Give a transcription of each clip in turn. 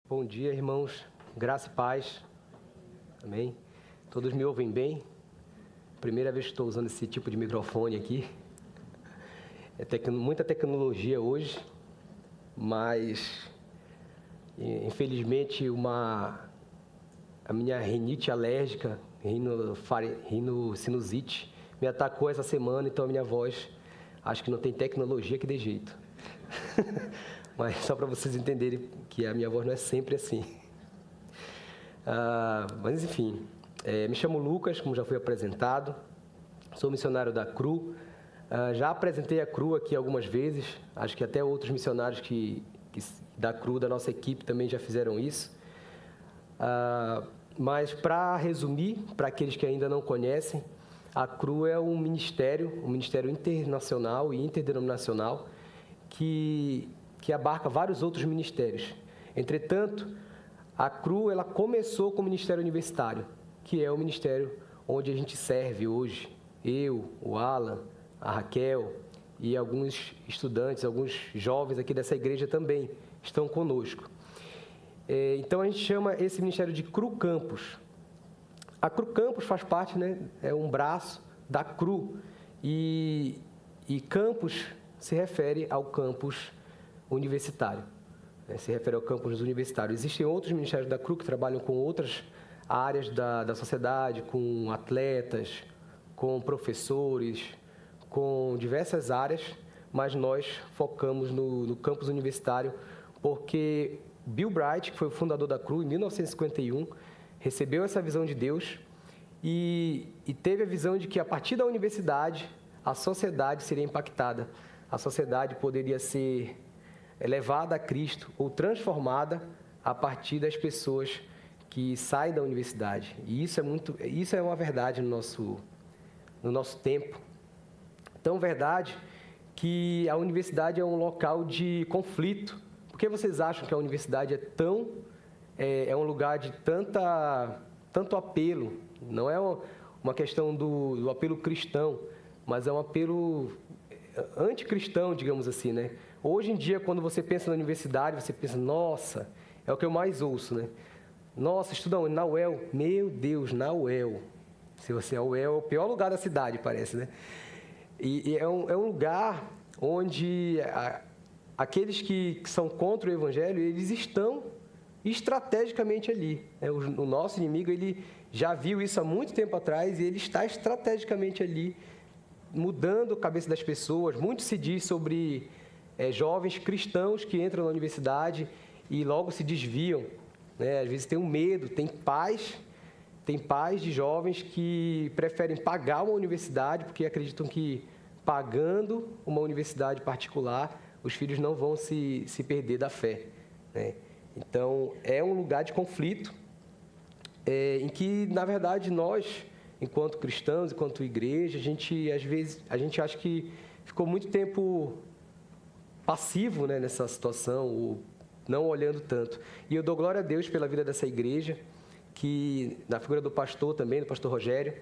Bom dia, irmãos. Graça e paz. Amém. Todos me ouvem bem? Primeira vez que estou usando esse tipo de microfone aqui. Muita tecnologia hoje, mas infelizmente a minha rinite alérgica, rinocinusite, me atacou essa semana, então a minha voz, acho que não tem tecnologia que dê jeito. Mas só para vocês entenderem que a minha voz não é sempre assim. Mas enfim, me chamo Lucas, como já foi apresentado, sou missionário da CRU. Já apresentei a CRU aqui algumas vezes, acho que até outros missionários da CRU, da nossa equipe, também já fizeram isso. Mas para resumir, para aqueles que ainda não conhecem, a CRU é um ministério internacional e interdenominacional que abarca vários outros ministérios. Entretanto, a CRU ela começou com o Ministério Universitário, que é o ministério onde a gente serve hoje. Eu, o Alan, a Raquel e alguns estudantes, alguns jovens aqui dessa igreja também estão conosco. Então, a gente chama esse ministério de CRU Campus. A CRU Campus faz parte, é um braço da CRU. E campus se refere ao campus universitário, se refere ao campus universitário. Existem outros ministérios da CRU que trabalham com outras áreas da sociedade, com atletas, com professores, com diversas áreas, mas nós focamos no campus universitário porque Bill Bright, que foi o fundador da CRU em 1951, recebeu essa visão de Deus e teve a visão de que a partir da universidade a sociedade seria impactada. A sociedade poderia ser levada a Cristo ou transformada a partir das pessoas que saem da universidade. E isso é uma verdade no nosso tempo. Tão verdade que a universidade é um local de conflito. Por que vocês acham que a universidade é um lugar de tanto apelo? Não é uma questão do apelo cristão, mas é um apelo anticristão, digamos assim, Hoje em dia, quando você pensa na universidade, você pensa, nossa, é o que eu mais ouço, Nossa, estuda onde? Na UEL. Meu Deus, na UEL. Se você é a UEL, é o pior lugar da cidade, parece, E é um lugar onde aqueles que são contra o Evangelho, eles estão estrategicamente ali. O nosso inimigo, ele já viu isso há muito tempo atrás e ele está estrategicamente ali, mudando a cabeça das pessoas. Muito se diz sobre jovens cristãos que entram na universidade e logo se desviam. Às vezes tem um medo, tem pais de jovens que preferem pagar uma universidade porque acreditam que pagando uma universidade particular, os filhos não vão se perder da fé. Então, é um lugar de conflito em que, na verdade, nós, enquanto cristãos, enquanto igreja, às vezes a gente acha que ficou muito tempo passivo nessa situação, ou não olhando tanto. E eu dou glória a Deus pela vida dessa igreja, que, na figura do pastor também, do pastor Rogério,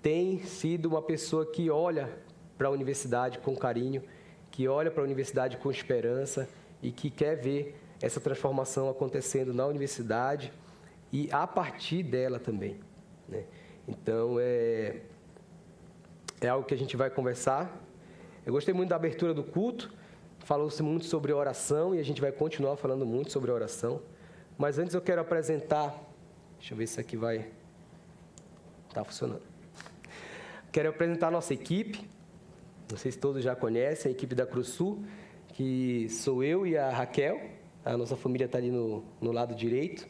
tem sido uma pessoa que olha para a universidade com carinho, que olha para a universidade com esperança e que quer ver essa transformação acontecendo na universidade e a partir dela também. Então, é algo que a gente vai conversar. Eu gostei muito da abertura do culto, falou-se muito sobre oração e a gente vai continuar falando muito sobre oração. Mas antes eu quero apresentar, deixa eu ver se aqui vai estar funcionando. Quero apresentar a nossa equipe, não sei se todos já conhecem, a equipe da Cruz Sul, que sou eu e a Raquel, a nossa família está ali no lado direito.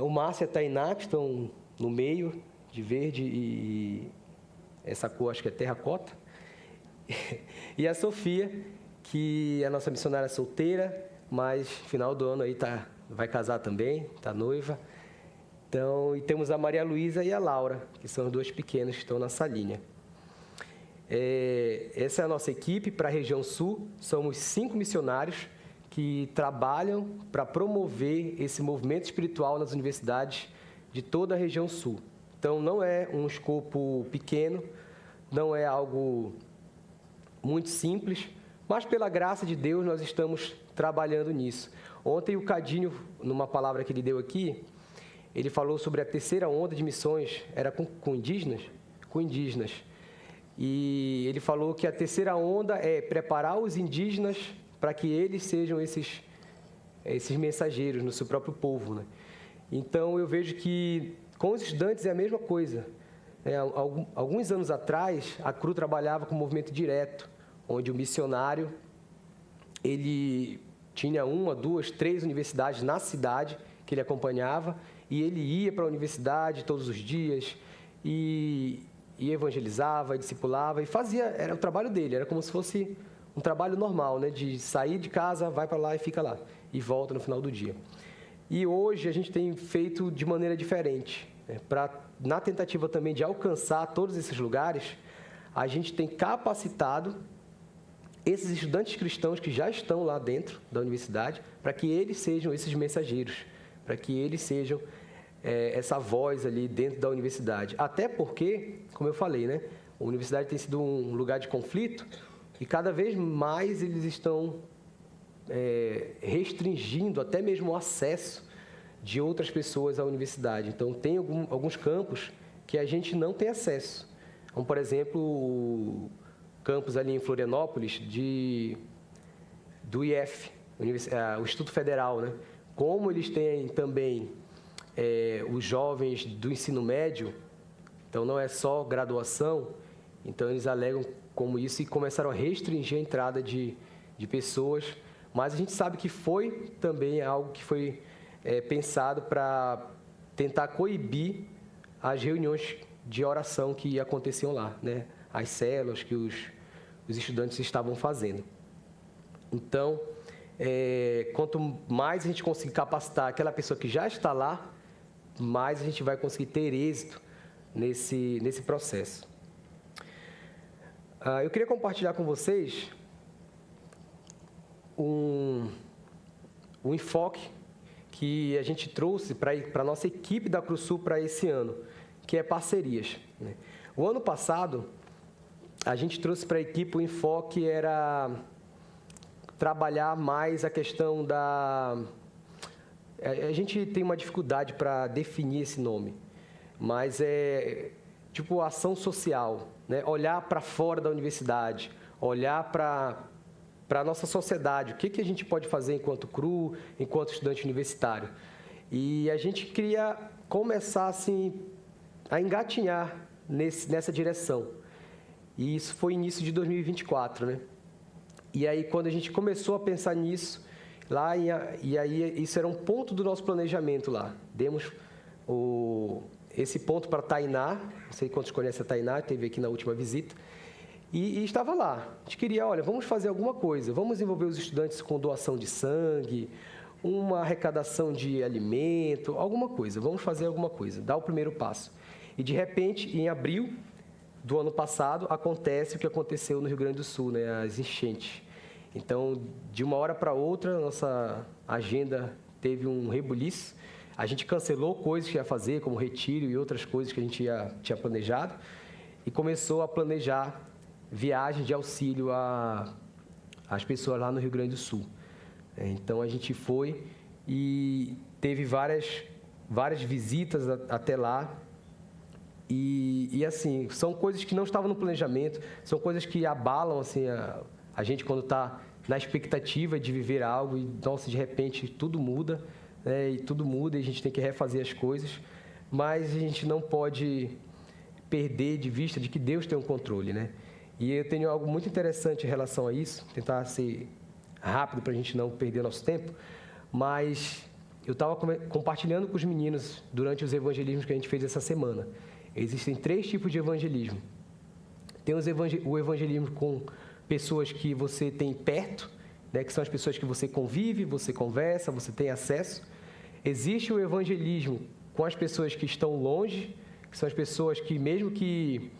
O Márcio e a Tainá, que estão no meio, de verde, e essa cor acho que é terracota. E a Sofia, que é a nossa missionária solteira, mas final do ano aí vai casar também, está noiva. Então, e temos a Maria Luísa e a Laura, que são as duas pequenas que estão na salinha. Essa é a nossa equipe para a região sul. Somos 5 missionários que trabalham para promover esse movimento espiritual nas universidades de toda a região sul. Então, não é um escopo pequeno, não é algo muito simples, Mas, pela graça de Deus, nós estamos trabalhando nisso. Ontem, o Cadinho, numa palavra que ele deu aqui, ele falou sobre a terceira onda de missões, era com indígenas? Com indígenas. E ele falou que a terceira onda é preparar os indígenas para que eles sejam esses mensageiros no seu próprio povo, né? Então, eu vejo que com os estudantes é a mesma coisa. Alguns anos atrás, a CRU trabalhava com movimento direto, onde o missionário ele tinha 1, 2, 3 universidades na cidade que ele acompanhava, e ele ia para a universidade todos os dias e evangelizava, discipulava e fazia, era o trabalho dele, era como se fosse um trabalho normal, né, de sair de casa, vai para lá e fica lá, e volta no final do dia. E hoje a gente tem feito de maneira diferente, né, na tentativa também de alcançar todos esses lugares, a gente tem capacitado esses estudantes cristãos que já estão lá dentro da universidade, para que eles sejam esses mensageiros, para que eles sejam essa voz ali dentro da universidade. Até porque, como eu falei, né, a universidade tem sido um lugar de conflito e cada vez mais eles estão restringindo até mesmo o acesso de outras pessoas à universidade. Então, tem alguns campos que a gente não tem acesso. Como, por exemplo, o campus ali em Florianópolis do IF, o Instituto Federal, né? Como eles têm também os jovens do ensino médio, então não é só graduação, então eles alegam como isso e começaram a restringir a entrada de pessoas, mas a gente sabe que foi também algo que foi pensado para tentar coibir as reuniões de oração que aconteciam lá, né? As células que os estudantes estavam fazendo. Então, quanto mais a gente conseguir capacitar aquela pessoa que já está lá, mais a gente vai conseguir ter êxito nesse processo. Eu queria compartilhar com vocês um enfoque que a gente trouxe para a nossa equipe da CRUSul para esse ano, que é parcerias, né? O ano passado, a gente trouxe para a equipe o enfoque era trabalhar mais a questão da... A gente tem uma dificuldade para definir esse nome, mas é tipo ação social, né? Olhar para fora da universidade, olhar para a nossa sociedade, o que a gente pode fazer enquanto CRU, enquanto estudante universitário. E a gente queria começar assim, a engatinhar nessa direção. E isso foi início de 2024, né? E aí, quando a gente começou a pensar nisso, e aí isso era um ponto do nosso planejamento lá. Demos esse ponto para a Tainá, não sei quantos conhecem a Tainá, esteve aqui na última visita, e estava lá. A gente queria, olha, vamos fazer alguma coisa, vamos envolver os estudantes com doação de sangue, uma arrecadação de alimento, alguma coisa, vamos fazer alguma coisa, dar o primeiro passo. E, de repente, em abril do ano passado, acontece o que aconteceu no Rio Grande do Sul, né, as enchentes. Então, de uma hora para outra, nossa agenda teve um rebuliço. A gente cancelou coisas que ia fazer, como retiro e outras coisas que a gente tinha planejado, e começou a planejar viagem de auxílio às pessoas lá no Rio Grande do Sul. Então, a gente foi e teve várias visitas até lá. E assim, são coisas que não estavam no planejamento, são coisas que abalam assim, a gente quando está na expectativa de viver algo e, nossa, de repente tudo muda, né? E tudo muda e a gente tem que refazer as coisas, mas a gente não pode perder de vista de que Deus tem um controle, né? E eu tenho algo muito interessante em relação a isso, tentar ser rápido para a gente não perder nosso tempo, mas eu estava compartilhando com os meninos durante os evangelismos que a gente fez essa semana. Existem 3 tipos de evangelismo. Tem o evangelismo com pessoas que você tem perto, né, que são as pessoas que você convive, você conversa, você tem acesso. Existe o evangelismo com as pessoas que estão longe, que são as pessoas que, mesmo que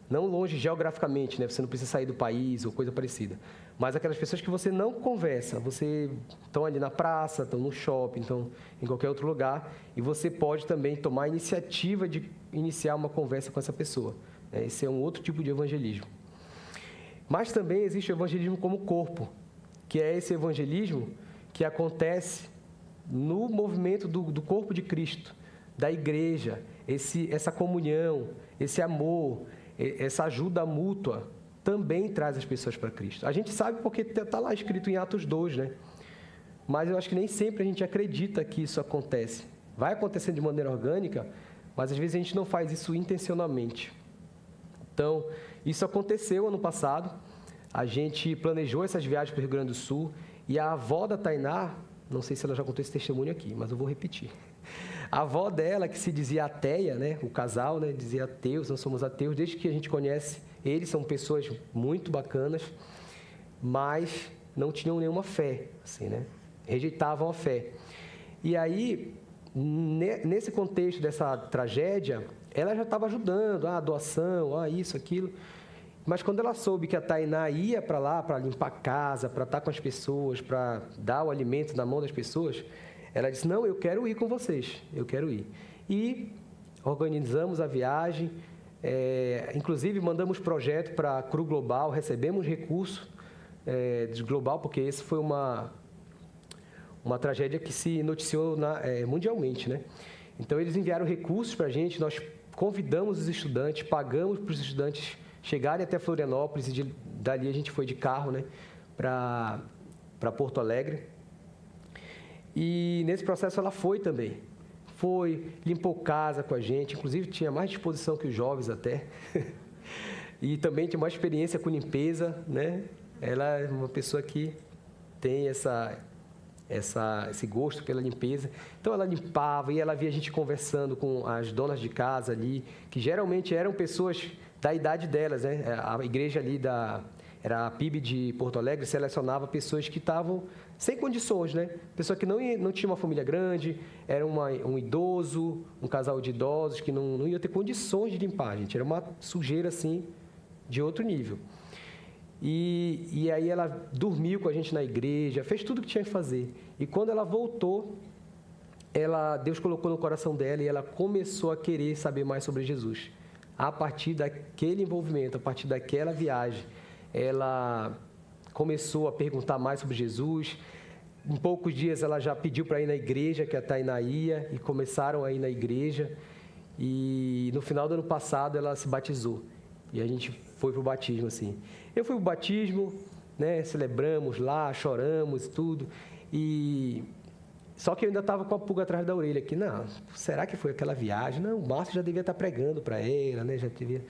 não longe geograficamente, né, você não precisa sair do país ou coisa parecida, mas aquelas pessoas que você não conversa, você estão ali na praça, estão no shopping, estão em qualquer outro lugar, e você pode também tomar a iniciativa de iniciar uma conversa com essa pessoa. Esse é um outro tipo de evangelismo. Mas também existe o evangelismo como corpo, que é esse evangelismo que acontece no movimento do corpo de Cristo, da igreja, essa comunhão, esse amor, essa ajuda mútua, também traz as pessoas para Cristo. A gente sabe porque está lá escrito em Atos 2, né? Mas eu acho que nem sempre a gente acredita que isso acontece. Vai acontecendo de maneira orgânica, mas às vezes a gente não faz isso intencionalmente. Então, isso aconteceu ano passado. A gente planejou essas viagens para o Rio Grande do Sul e a avó da Tainá, não sei se ela já contou esse testemunho aqui, mas eu vou repetir. A avó dela, que se dizia ateia, né? O casal, né? Dizia ateus, nós somos ateus, desde que a gente conhece eles, são pessoas muito bacanas, mas não tinham nenhuma fé, assim, né? Rejeitavam a fé. E aí, nesse contexto dessa tragédia, ela já estava ajudando, doação, isso, aquilo. Mas quando ela soube que a Tainá ia para lá para limpar a casa, para estar com as pessoas, para dar o alimento na mão das pessoas, ela disse, não, eu quero ir com vocês, eu quero ir. E organizamos a viagem, inclusive mandamos projeto para a CRU Global, recebemos recurso de Global, porque esse foi uma tragédia que se noticiou mundialmente, né? Então, eles enviaram recursos para a gente, nós convidamos os estudantes, pagamos para os estudantes chegarem até Florianópolis e dali a gente foi de carro, né, para Porto Alegre. E nesse processo ela foi também. Foi, limpou casa com a gente, inclusive tinha mais disposição que os jovens até. E também tinha mais experiência com limpeza, né? Ela é uma pessoa que tem esse gosto pela limpeza. Então, ela limpava e ela via a gente conversando com as donas de casa ali, que geralmente eram pessoas da idade delas, né? A igreja ali era a PIB de Porto Alegre, selecionava pessoas que estavam sem condições, né? Pessoa que não tinha uma família grande, era um idoso, um casal de idosos que não ia ter condições de limpar, gente. Era uma sujeira, assim, de outro nível. E aí ela dormiu com a gente na igreja, fez tudo o que tinha que fazer. E quando ela voltou, Deus colocou no coração dela e ela começou a querer saber mais sobre Jesus. A partir daquele envolvimento, a partir daquela viagem, ela começou a perguntar mais sobre Jesus. Em poucos dias ela já pediu para ir na igreja, que a Tainá ia, e começaram a ir na igreja. E no final do ano passado ela se batizou. E a gente foi para o batismo, assim. Eu fui para o batismo, né, celebramos lá, choramos e tudo. Só que eu ainda estava com a pulga atrás da orelha, que não, será que foi aquela viagem? Não, o Márcio já devia estar pregando para ela, né? Já devia.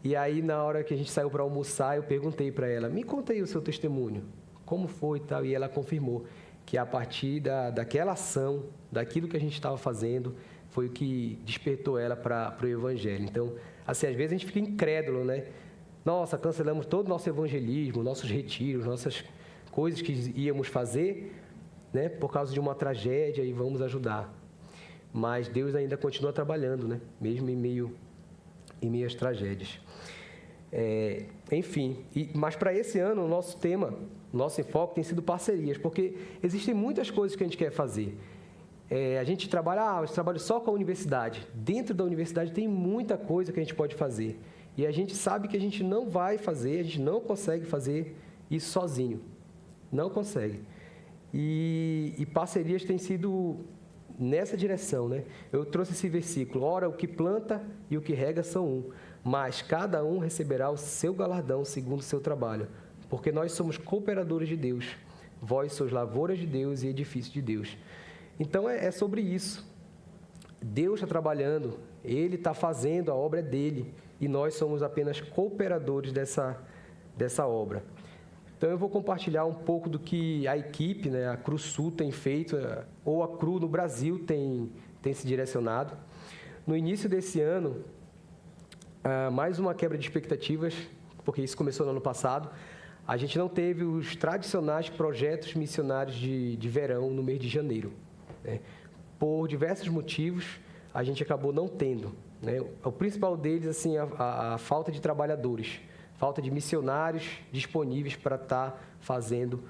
E aí, na hora que a gente saiu para almoçar, eu perguntei para ela, me conta aí o seu testemunho, como foi e tal. E ela confirmou que a partir daquela ação, daquilo que a gente estava fazendo, foi o que despertou ela para o Evangelho. Então, assim, às vezes a gente fica incrédulo, né? Nossa, cancelamos todo o nosso evangelismo, nossos retiros, nossas coisas que íamos fazer, né, por causa de uma tragédia e vamos ajudar. Mas Deus ainda continua trabalhando, né, mesmo em meio às tragédias. Enfim, mas para esse ano, o nosso tema, nosso enfoque tem sido parcerias, porque existem muitas coisas que a gente quer fazer. A gente trabalha só com a universidade. Dentro da universidade tem muita coisa que a gente pode fazer. E a gente sabe que a gente não vai fazer, a gente não consegue fazer isso sozinho. Não consegue. E parcerias têm sido nessa direção, né? Eu trouxe esse versículo. Ora, o que planta e o que rega são um, mas cada um receberá o seu galardão segundo o seu trabalho. Porque nós somos cooperadores de Deus. Vós sois lavouras de Deus e edifício de Deus. Então, é sobre isso. Deus está trabalhando, Ele está fazendo, a obra é dEle, e nós somos apenas cooperadores dessa obra. Então, eu vou compartilhar um pouco do que a equipe, né, a CRU Sul tem feito, ou a CRU no Brasil tem se direcionado. No início desse ano, mais uma quebra de expectativas, porque isso começou no ano passado. A gente não teve os tradicionais projetos missionários de verão no mês de janeiro, né? Por diversos motivos, a gente acabou não tendo, né? O principal deles, assim, a falta de trabalhadores, falta de missionários disponíveis para estar fazendo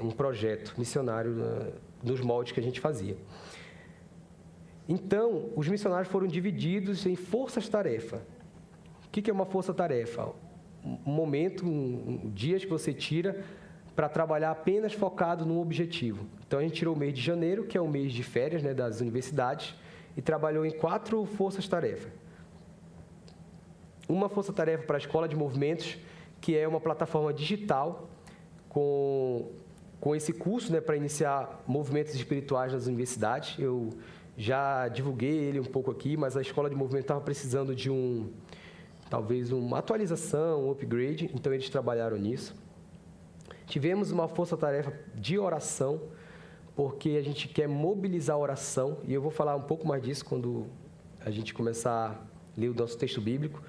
um projeto missionário nos moldes que a gente fazia. Então, os missionários foram divididos em forças-tarefa. O que é uma força-tarefa? momento, dias que você tira para trabalhar apenas focado num objetivo. Então, a gente tirou o mês de janeiro, que é o mês de férias, né, das universidades, e trabalhou em 4 forças-tarefa. Uma força-tarefa para a Escola de Movimentos, que é uma plataforma digital com esse curso, né, para iniciar movimentos espirituais nas universidades. Eu já divulguei ele um pouco aqui, mas a Escola de Movimento estava precisando de talvez uma atualização, um upgrade, então eles trabalharam nisso. Tivemos uma força-tarefa de oração, porque a gente quer mobilizar a oração, e eu vou falar um pouco mais disso quando a gente começar a ler o nosso texto bíblico.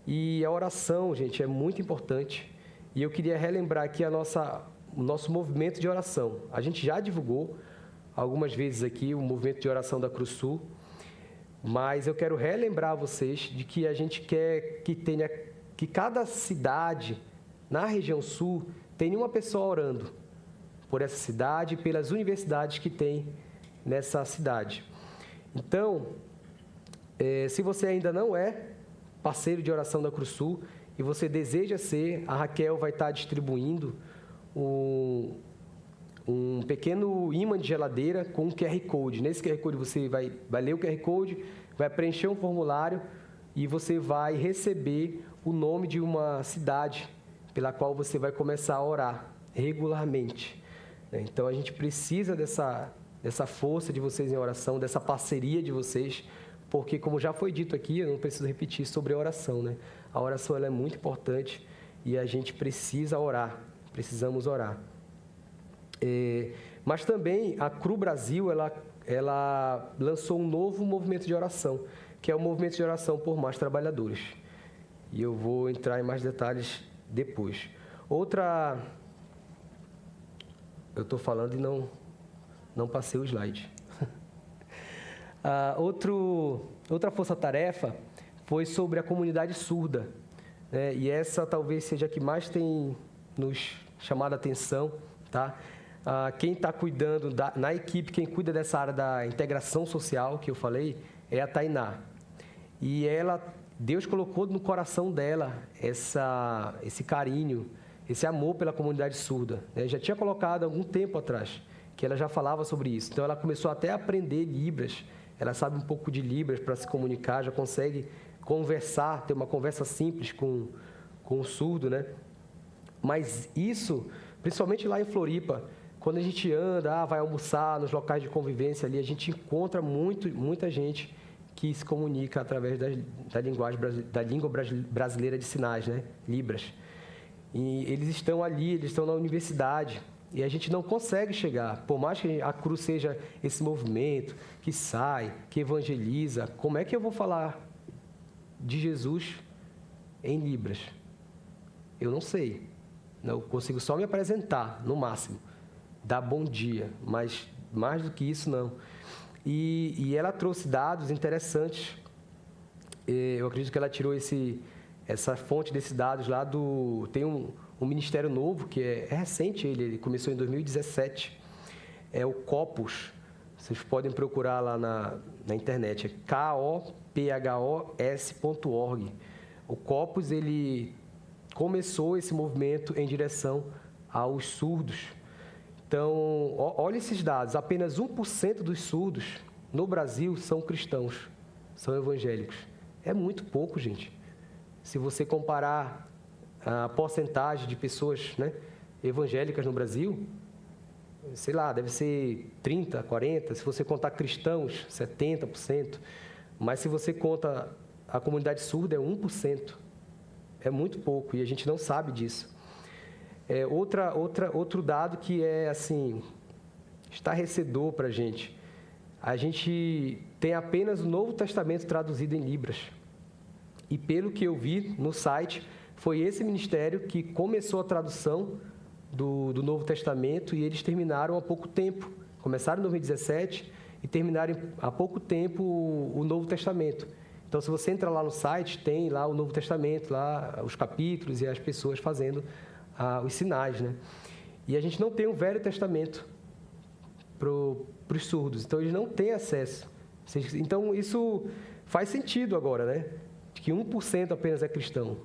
E a oração, gente, é muito importante, e eu queria relembrar aqui o nosso movimento de oração. A gente já divulgou algumas vezes aqui o movimento de oração da Cruz Sul, mas eu quero relembrar vocês de que a gente quer que cada cidade na região sul tenha uma pessoa orando por essa cidade e pelas universidades que tem nessa cidade. Então, se você ainda não é parceiro de oração da Cruz Sul e você deseja ser, a Raquel vai estar distribuindo um pequeno imã de geladeira com um QR Code. Nesse QR Code você vai ler o QR Code, vai preencher um formulário e você vai receber o nome de uma cidade pela qual você vai começar a orar regularmente. Então, a gente precisa dessa força de vocês em oração, dessa parceria de vocês, porque, como já foi dito aqui, eu não preciso repetir sobre a oração, né? A oração ela é muito importante e a gente precisa orar, precisamos orar. Mas também a CRU Brasil, ela lançou um novo movimento de oração, que é o movimento de oração por mais trabalhadores. E eu vou entrar em mais detalhes depois. Eu estou falando e não passei o slide. Outra força-tarefa foi sobre a comunidade surda, né? E essa talvez seja a que mais tem nos chamado a atenção, tá? Quem está cuidando, na equipe, quem cuida dessa área da integração social, que eu falei, é a Tainá. E Deus colocou no coração dela esse carinho, esse amor pela comunidade surda, né? Já tinha colocado há algum tempo atrás, que ela já falava sobre isso. Então, ela começou até a aprender Libras. Ela sabe um pouco de Libras para se comunicar, já consegue conversar, ter uma conversa simples com o surdo, né? Mas isso, principalmente lá em Floripa, quando a gente anda, vai almoçar nos locais de convivência ali, a gente encontra muita gente que se comunica através da língua brasileira de sinais, né? Libras. E eles estão ali, eles estão na universidade, e a gente não consegue chegar. Por mais que a Cruz seja esse movimento que sai, que evangeliza, como é que eu vou falar de Jesus em Libras? Eu não sei. Eu consigo só me apresentar, no máximo. Dar bom dia, mas mais do que isso, não. E ela trouxe dados interessantes. Eu acredito que ela tirou essa fonte desses dados lá tem um ministério novo, que é recente, ele começou em 2017, é o Copos. Vocês podem procurar lá na internet, é kophos.org. O Copos, ele começou esse movimento em direção aos surdos. Então, olha esses dados, apenas 1% dos surdos no Brasil são cristãos, são evangélicos. É muito pouco, gente. Se você comparar a porcentagem de pessoas, né, evangélicas no Brasil, sei lá, deve ser 30%, 40%. Se você contar cristãos, 70%. Mas se você conta a comunidade surda, é 1%. É muito pouco e a gente não sabe disso. Outro dado que é, assim, estarrecedor para a gente. A gente tem apenas o Novo Testamento traduzido em Libras. E pelo que eu vi no site, foi esse ministério que começou a tradução do Novo Testamento e eles terminaram há pouco tempo. Começaram em 2017 e terminaram há pouco tempo o Novo Testamento. Então, se você entrar lá no site, tem lá o Novo Testamento, lá os capítulos e as pessoas fazendo os sinais, né? E a gente não tem um Velho Testamento para os surdos, então eles não têm acesso. Então, isso faz sentido agora, né? De que 1% apenas é cristão.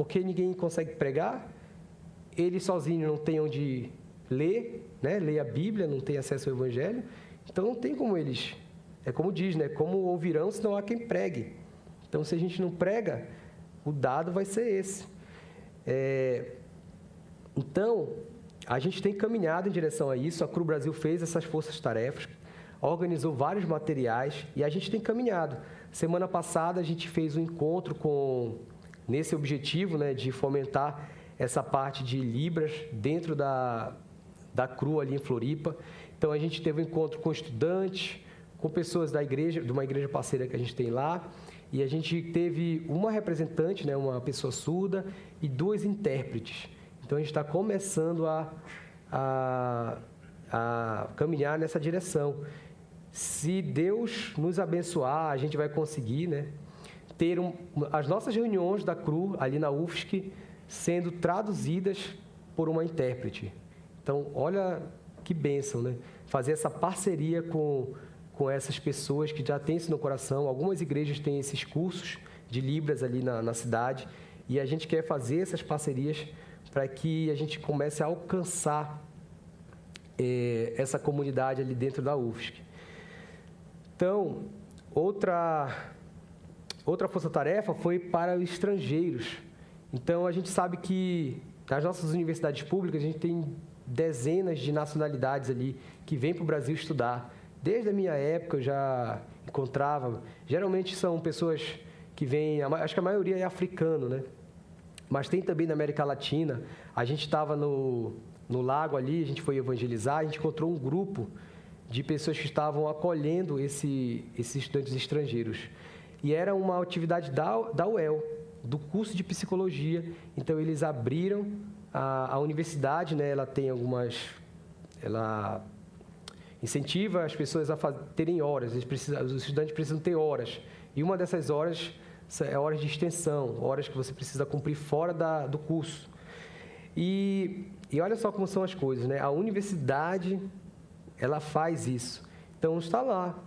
porque ninguém consegue pregar, ele sozinho não tem onde ler, né? Ler a Bíblia, não tem acesso ao Evangelho, então não tem como eles... É como diz, né? Como ouvirão se não há quem pregue. Então, se a gente não prega, o dado vai ser esse. Então, a gente tem caminhado em direção a isso. A CRU Brasil fez essas forças-tarefas, organizou vários materiais e a gente tem caminhado. Semana passada, a gente fez um encontro nesse objetivo, né, de fomentar essa parte de Libras dentro da CRU ali em Floripa. Então, a gente teve um encontro com estudantes, com pessoas da igreja, de uma igreja parceira que a gente tem lá, e a gente teve uma representante, né, uma pessoa surda, e 2 intérpretes. Então, a gente está começando a caminhar nessa direção. Se Deus nos abençoar, a gente vai conseguir, né, ter as nossas reuniões da CRU, ali na UFSC, sendo traduzidas por uma intérprete. Então, olha que bênção, né? Fazer essa parceria com essas pessoas que já têm isso no coração. Algumas igrejas têm esses cursos de Libras ali na cidade, e a gente quer fazer essas parcerias para que a gente comece a alcançar essa comunidade ali dentro da UFSC. Então, outra força-tarefa foi para os estrangeiros. Então, a gente sabe que nas nossas universidades públicas, a gente tem dezenas de nacionalidades ali que vêm para o Brasil estudar. Desde a minha época, eu já encontrava... Geralmente são pessoas que vêm... Acho que a maioria é africano, né? Mas tem também na América Latina. A gente estava no lago ali, a gente foi evangelizar, a gente encontrou um grupo de pessoas que estavam acolhendo esses estudantes estrangeiros. E era uma atividade da UEL, do curso de psicologia. Então, eles abriram a universidade, né? Ela tem ela incentiva as pessoas a terem horas. Os estudantes precisam ter horas. E uma dessas horas é horas de extensão, horas que você precisa cumprir fora do curso. E olha só como são as coisas, né? A universidade, ela faz isso. Então, está lá.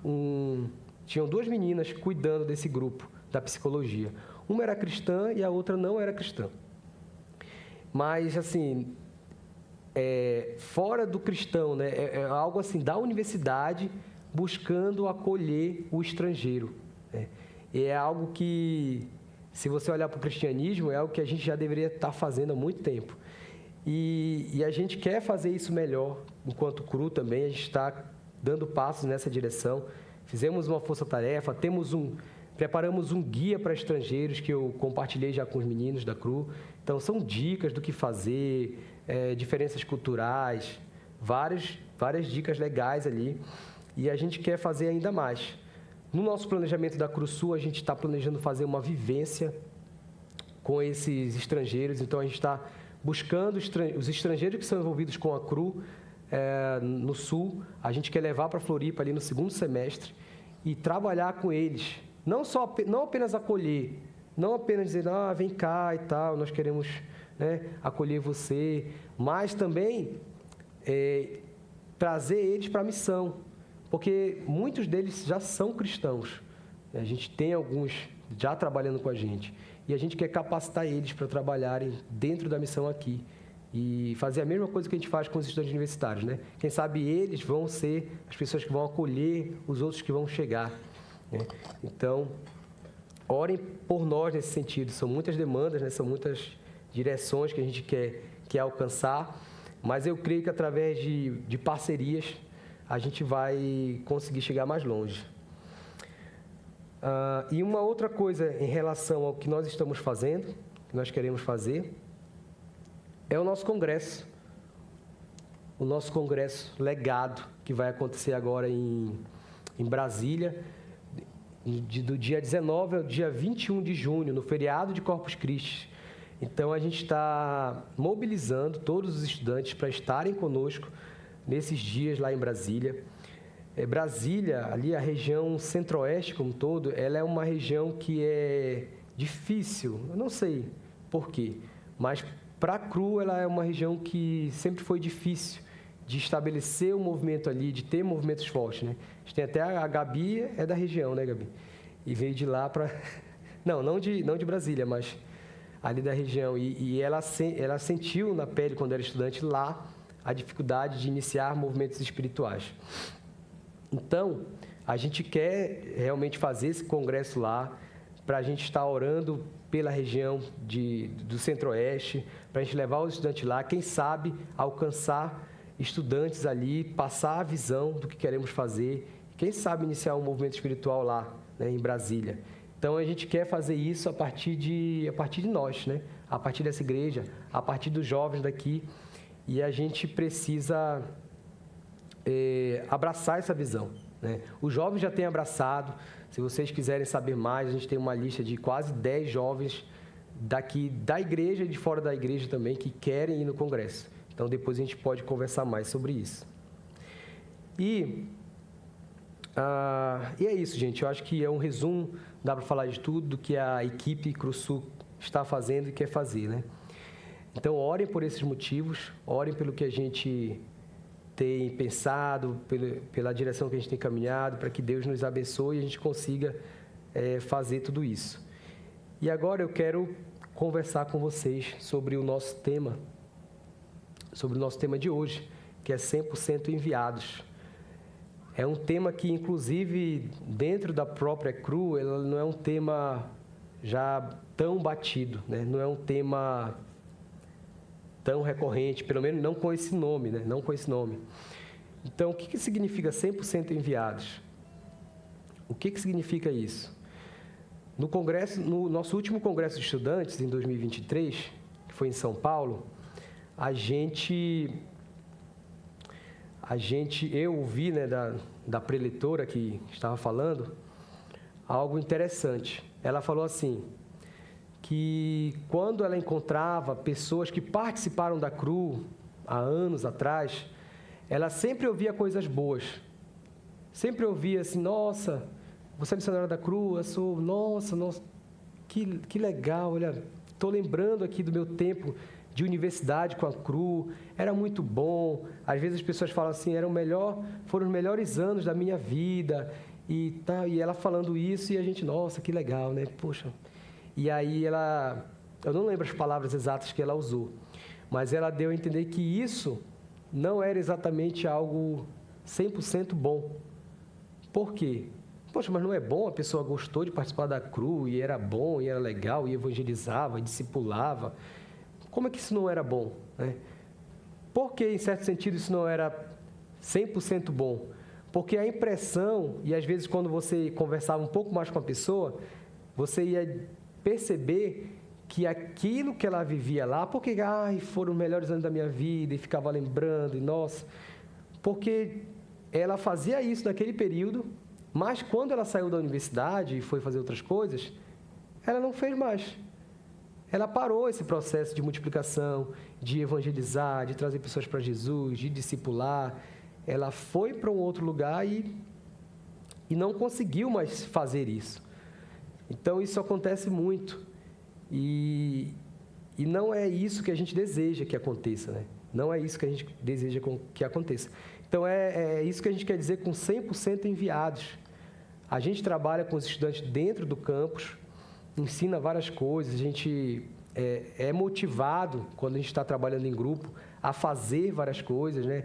Tinham 2 meninas cuidando desse grupo da psicologia. Uma era cristã e a outra não era cristã. Mas, assim, fora do cristão, né? É algo assim, da universidade buscando acolher o estrangeiro. Né? E é algo que, se você olhar para o cristianismo, é algo que a gente já deveria estar fazendo há muito tempo. E a gente quer fazer isso melhor, enquanto CRU também, a gente está dando passos nessa direção. Fizemos uma força-tarefa, preparamos um guia para estrangeiros que eu compartilhei já com os meninos da CRU. Então, são dicas do que fazer, diferenças culturais, várias dicas legais ali. E a gente quer fazer ainda mais. No nosso planejamento da CRU Sul, a gente está planejando fazer uma vivência com esses estrangeiros. Então, a gente está buscando os estrangeiros que são envolvidos com a CRU no Sul. A gente quer levar para Floripa ali no 2º semestre e trabalhar com eles. Não apenas acolher, não apenas dizer, vem cá e tal, nós queremos, né, acolher você, mas também trazer eles para a missão, porque muitos deles já são cristãos. A gente tem alguns já trabalhando com a gente e a gente quer capacitar eles para trabalharem dentro da missão aqui e fazer a mesma coisa que a gente faz com os estudantes universitários, né? Quem sabe eles vão ser as pessoas que vão acolher os outros que vão chegar. Então, orem por nós nesse sentido. São muitas demandas, né? São muitas direções que a gente quer alcançar, mas eu creio que através de parcerias a gente vai conseguir chegar mais longe. E uma outra coisa em relação ao que nós estamos fazendo, que nós queremos fazer, é o nosso congresso. O nosso congresso legado, que vai acontecer agora em Brasília, do dia 19 ao dia 21 de junho, no feriado de Corpus Christi. Então, a gente está mobilizando todos os estudantes para estarem conosco nesses dias lá em Brasília. Brasília, ali a região centro-oeste como um todo, ela é uma região que é difícil, eu não sei por quê, mas para a CRU ela é uma região que sempre foi difícil de estabelecer um movimento ali, de ter movimentos fortes, né? A gente tem até a Gabi, da região, né, Gabi? E veio de lá para... Não de Brasília, mas ali da região. E ela sentiu na pele, quando era estudante lá, a dificuldade de iniciar movimentos espirituais. Então, a gente quer realmente fazer esse congresso lá, para a gente estar orando pela região do Centro-Oeste, para a gente levar os estudantes lá, quem sabe alcançar estudantes ali, passar a visão do que queremos fazer, quem sabe iniciar um movimento espiritual lá, né, em Brasília. Então, a gente quer fazer isso a partir de nós, né? A partir dessa igreja, a partir dos jovens daqui, e a gente precisa abraçar essa visão, né? Os jovens já têm abraçado. Se vocês quiserem saber mais, a gente tem uma lista de quase 10 jovens daqui da igreja e de fora da igreja também que querem ir no congresso. Então, depois a gente pode conversar mais sobre isso. E é isso, gente. Eu acho que é um resumo, dá para falar de tudo, do que a equipe CRUSUL está fazendo e quer fazer, né? Então, orem por esses motivos, orem pelo que a gente tem pensado, pela direção que a gente tem caminhado, para que Deus nos abençoe e a gente consiga fazer tudo isso. E agora eu quero conversar com vocês sobre o nosso tema de hoje, que é 100% enviados. É um tema que, inclusive, dentro da própria CRU, ela não é um tema já tão batido, né? Não é um tema tão recorrente, pelo menos não com esse nome, né? Não com esse nome. Então, o que significa 100% enviados? O que significa isso? No nosso último congresso de estudantes, em 2023, que foi em São Paulo, eu ouvi, né, da preletora que estava falando, algo interessante. Ela falou assim, que quando ela encontrava pessoas que participaram da CRU há anos atrás, ela sempre ouvia coisas boas. Sempre ouvia assim, nossa, você é missionária da CRU? Eu sou, nossa, que legal, olha, estou lembrando aqui do meu tempo de universidade com a CRU, era muito bom. Às vezes as pessoas falam assim, foram os melhores anos da minha vida, e ela falando isso, e a gente, nossa, que legal, né? Poxa. E aí eu não lembro as palavras exatas que ela usou, mas ela deu a entender que isso não era exatamente algo 100% bom. Por quê? Poxa, mas não é bom? A pessoa gostou de participar da CRU, e era bom, e era legal, e evangelizava, e discipulava. Como é que isso não era bom, né? Por que, em certo sentido, isso não era 100% bom? Porque a impressão, e às vezes quando você conversava um pouco mais com a pessoa, você ia perceber que aquilo que ela vivia lá, porque foram os melhores anos da minha vida, e ficava lembrando, e nossa, porque ela fazia isso naquele período, mas quando ela saiu da universidade e foi fazer outras coisas, ela não fez mais. Ela parou esse processo de multiplicação, de evangelizar, de trazer pessoas para Jesus, de discipular. Ela foi para um outro lugar e não conseguiu mais fazer isso. Então, isso acontece muito. E não é isso que a gente deseja que aconteça, né? Não é isso que a gente deseja que aconteça. Então, é isso que a gente quer dizer com 100% enviados. A gente trabalha com os estudantes dentro do campus, ensina várias coisas, a gente é motivado, quando a gente está trabalhando em grupo, a fazer várias coisas, né?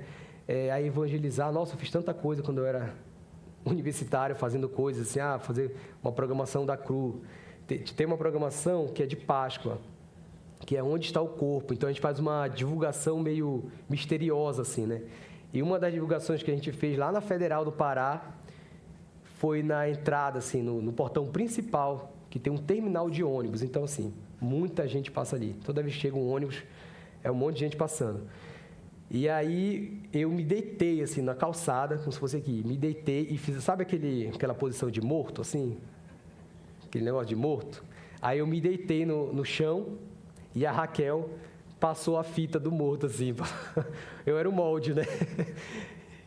A evangelizar. Nossa, eu fiz tanta coisa quando eu era universitário, fazendo coisas assim, fazer uma programação da CRU. Tem uma programação que é de Páscoa, que é onde está o corpo. Então, a gente faz uma divulgação meio misteriosa, assim, né? E uma das divulgações que a gente fez lá na Federal do Pará foi na entrada, assim, no portão principal, que tem um terminal de ônibus. Então, assim, muita gente passa ali. Toda vez que chega um ônibus, é um monte de gente passando. E aí, eu me deitei, assim, na calçada, como se fosse aqui. Me deitei e fiz, sabe aquela posição de morto, assim? Aquele negócio de morto? Aí, eu me deitei no chão e a Raquel passou a fita do morto, assim. Eu era o molde, né?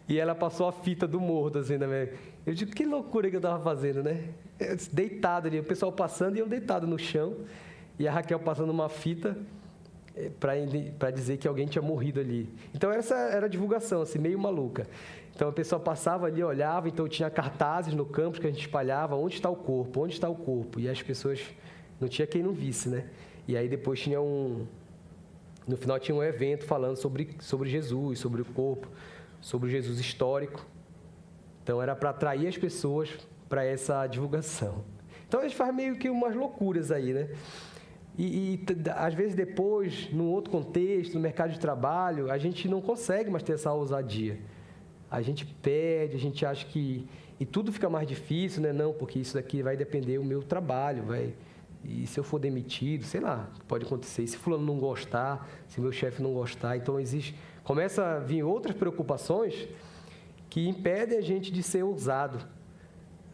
E ela passou a fita do morto, assim, né? Eu digo, que loucura que eu estava fazendo, né? Deitado ali, o pessoal passando e eu deitado no chão. E a Raquel passando uma fita para dizer que alguém tinha morrido ali. Então, essa era a divulgação, assim, meio maluca. Então, a pessoa passava ali, olhava, então tinha cartazes no campus que a gente espalhava, onde está o corpo, onde está o corpo? E as pessoas, não tinha quem não visse, né? E aí depois tinha no final tinha um evento falando sobre Jesus, sobre o corpo, sobre o Jesus histórico. Então era para atrair as pessoas para essa divulgação. Então a gente faz meio que umas loucuras aí, né? E às vezes depois, num outro contexto, no mercado de trabalho, a gente não consegue mais ter essa ousadia. A gente perde, a gente acha que... E tudo fica mais difícil, né? Não, porque isso daqui vai depender do meu trabalho, e se eu for demitido, sei lá, pode acontecer. E se fulano não gostar, se meu chefe não gostar, então começa a vir outras preocupações que impedem a gente de ser ousado,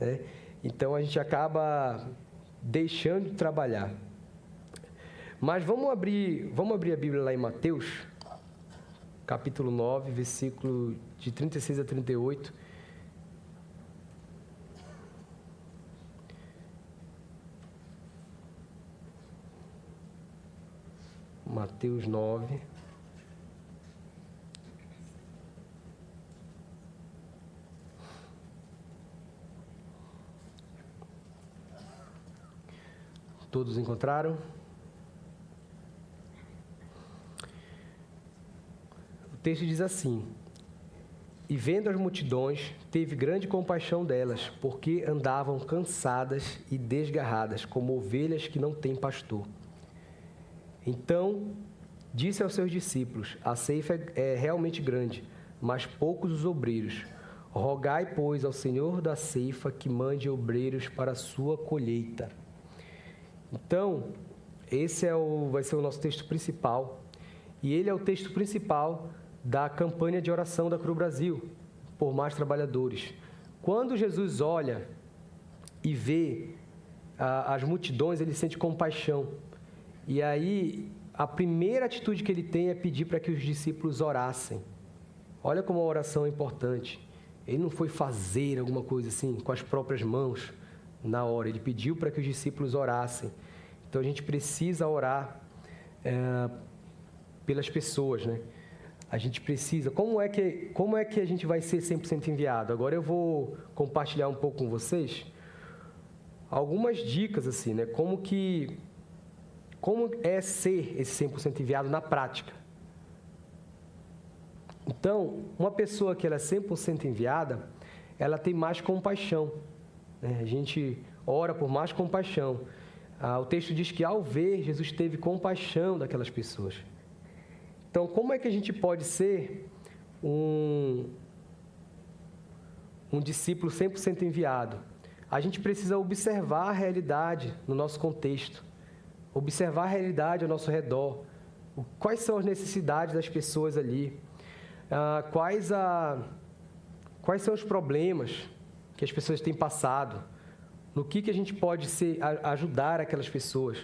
né? Então a gente acaba deixando de trabalhar. Mas vamos abrir a Bíblia lá em Mateus, capítulo 9, versículo de 36 a 38. Mateus 9. Todos encontraram? O texto diz assim: E vendo as multidões, teve grande compaixão delas, porque andavam cansadas e desgarradas, como ovelhas que não têm pastor. Então, disse aos seus discípulos: A ceifa é realmente grande, mas poucos os obreiros. Rogai, pois, ao Senhor da ceifa que mande obreiros para a sua colheita. Então, esse vai ser o nosso texto principal. E ele é o texto principal da campanha de oração da Cru Brasil, por mais trabalhadores. Quando Jesus olha e vê as multidões, ele sente compaixão. E aí, a primeira atitude que ele tem é pedir para que os discípulos orassem. Olha como a oração é importante. Ele não foi fazer alguma coisa assim, com as próprias mãos, na hora. Ele pediu para que os discípulos orassem. Então, a gente precisa orar pelas pessoas, né? A gente precisa... Como é que a gente vai ser 100% enviado? Agora eu vou compartilhar um pouco com vocês algumas dicas, assim, né? Como é ser esse 100% enviado na prática. Então, uma pessoa que ela é 100% enviada, ela tem mais compaixão, né? A gente ora por mais compaixão. O texto diz que, ao ver, Jesus teve compaixão daquelas pessoas. Então, como é que a gente pode ser um discípulo 100% enviado? A gente precisa observar a realidade no nosso contexto, observar a realidade ao nosso redor, quais são as necessidades das pessoas ali, quais são os problemas que as pessoas têm passado, no que a gente pode ajudar aquelas pessoas.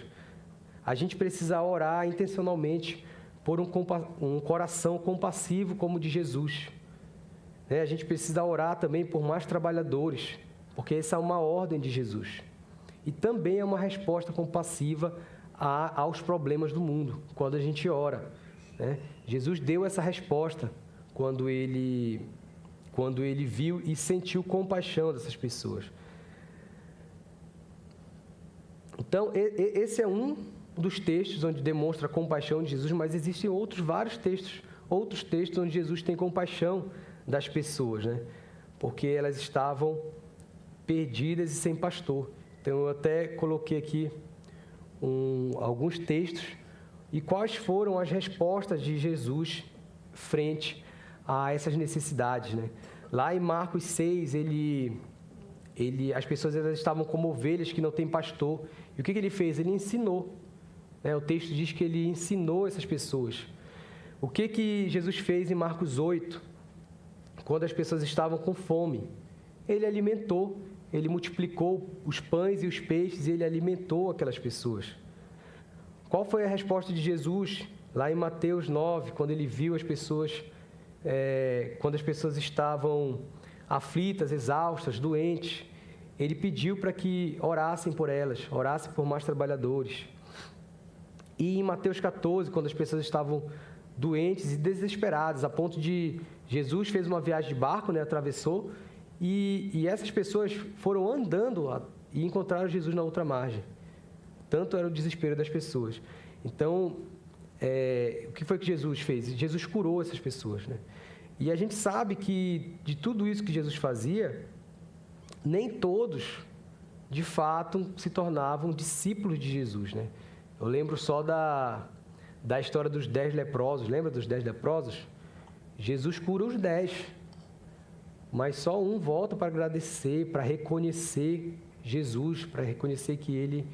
A gente precisa orar intencionalmente por um coração compassivo como o de Jesus. A gente precisa orar também por mais trabalhadores, porque essa é uma ordem de Jesus. E também é uma resposta compassiva aos problemas do mundo, quando a gente ora, né? Jesus deu essa resposta quando ele viu e sentiu compaixão dessas pessoas. Então, esse é um dos textos onde demonstra a compaixão de Jesus, mas existem vários textos onde Jesus tem compaixão das pessoas, né? Porque elas estavam perdidas e sem pastor. Então, eu até coloquei aqui alguns textos e quais foram as respostas de Jesus frente a essas necessidades, né? Lá em Marcos 6, as pessoas elas estavam como ovelhas que não têm pastor. E o que ele fez? Ele ensinou. O texto diz que ele ensinou essas pessoas. O que Jesus fez em Marcos 8, quando as pessoas estavam com fome? Ele alimentou, ele multiplicou os pães e os peixes e ele alimentou aquelas pessoas. Qual foi a resposta de Jesus lá em Mateus 9, quando ele viu as pessoas, quando as pessoas estavam aflitas, exaustas, doentes? Ele pediu para que orassem por elas, orassem por mais trabalhadores. E em Mateus 14, quando as pessoas estavam doentes e desesperadas, a ponto de... Jesus fez uma viagem de barco, né, atravessou, e essas pessoas foram andando e encontraram Jesus na outra margem. Tanto era o desespero das pessoas. Então, o que foi que Jesus fez? Jesus curou essas pessoas, né? E a gente sabe que de tudo isso que Jesus fazia, nem todos, de fato, se tornavam discípulos de Jesus, né? Eu lembro só da história dos 10 leprosos. Lembra dos 10 leprosos? Jesus cura os 10, mas só um volta para agradecer, para reconhecer Jesus, para reconhecer que ele...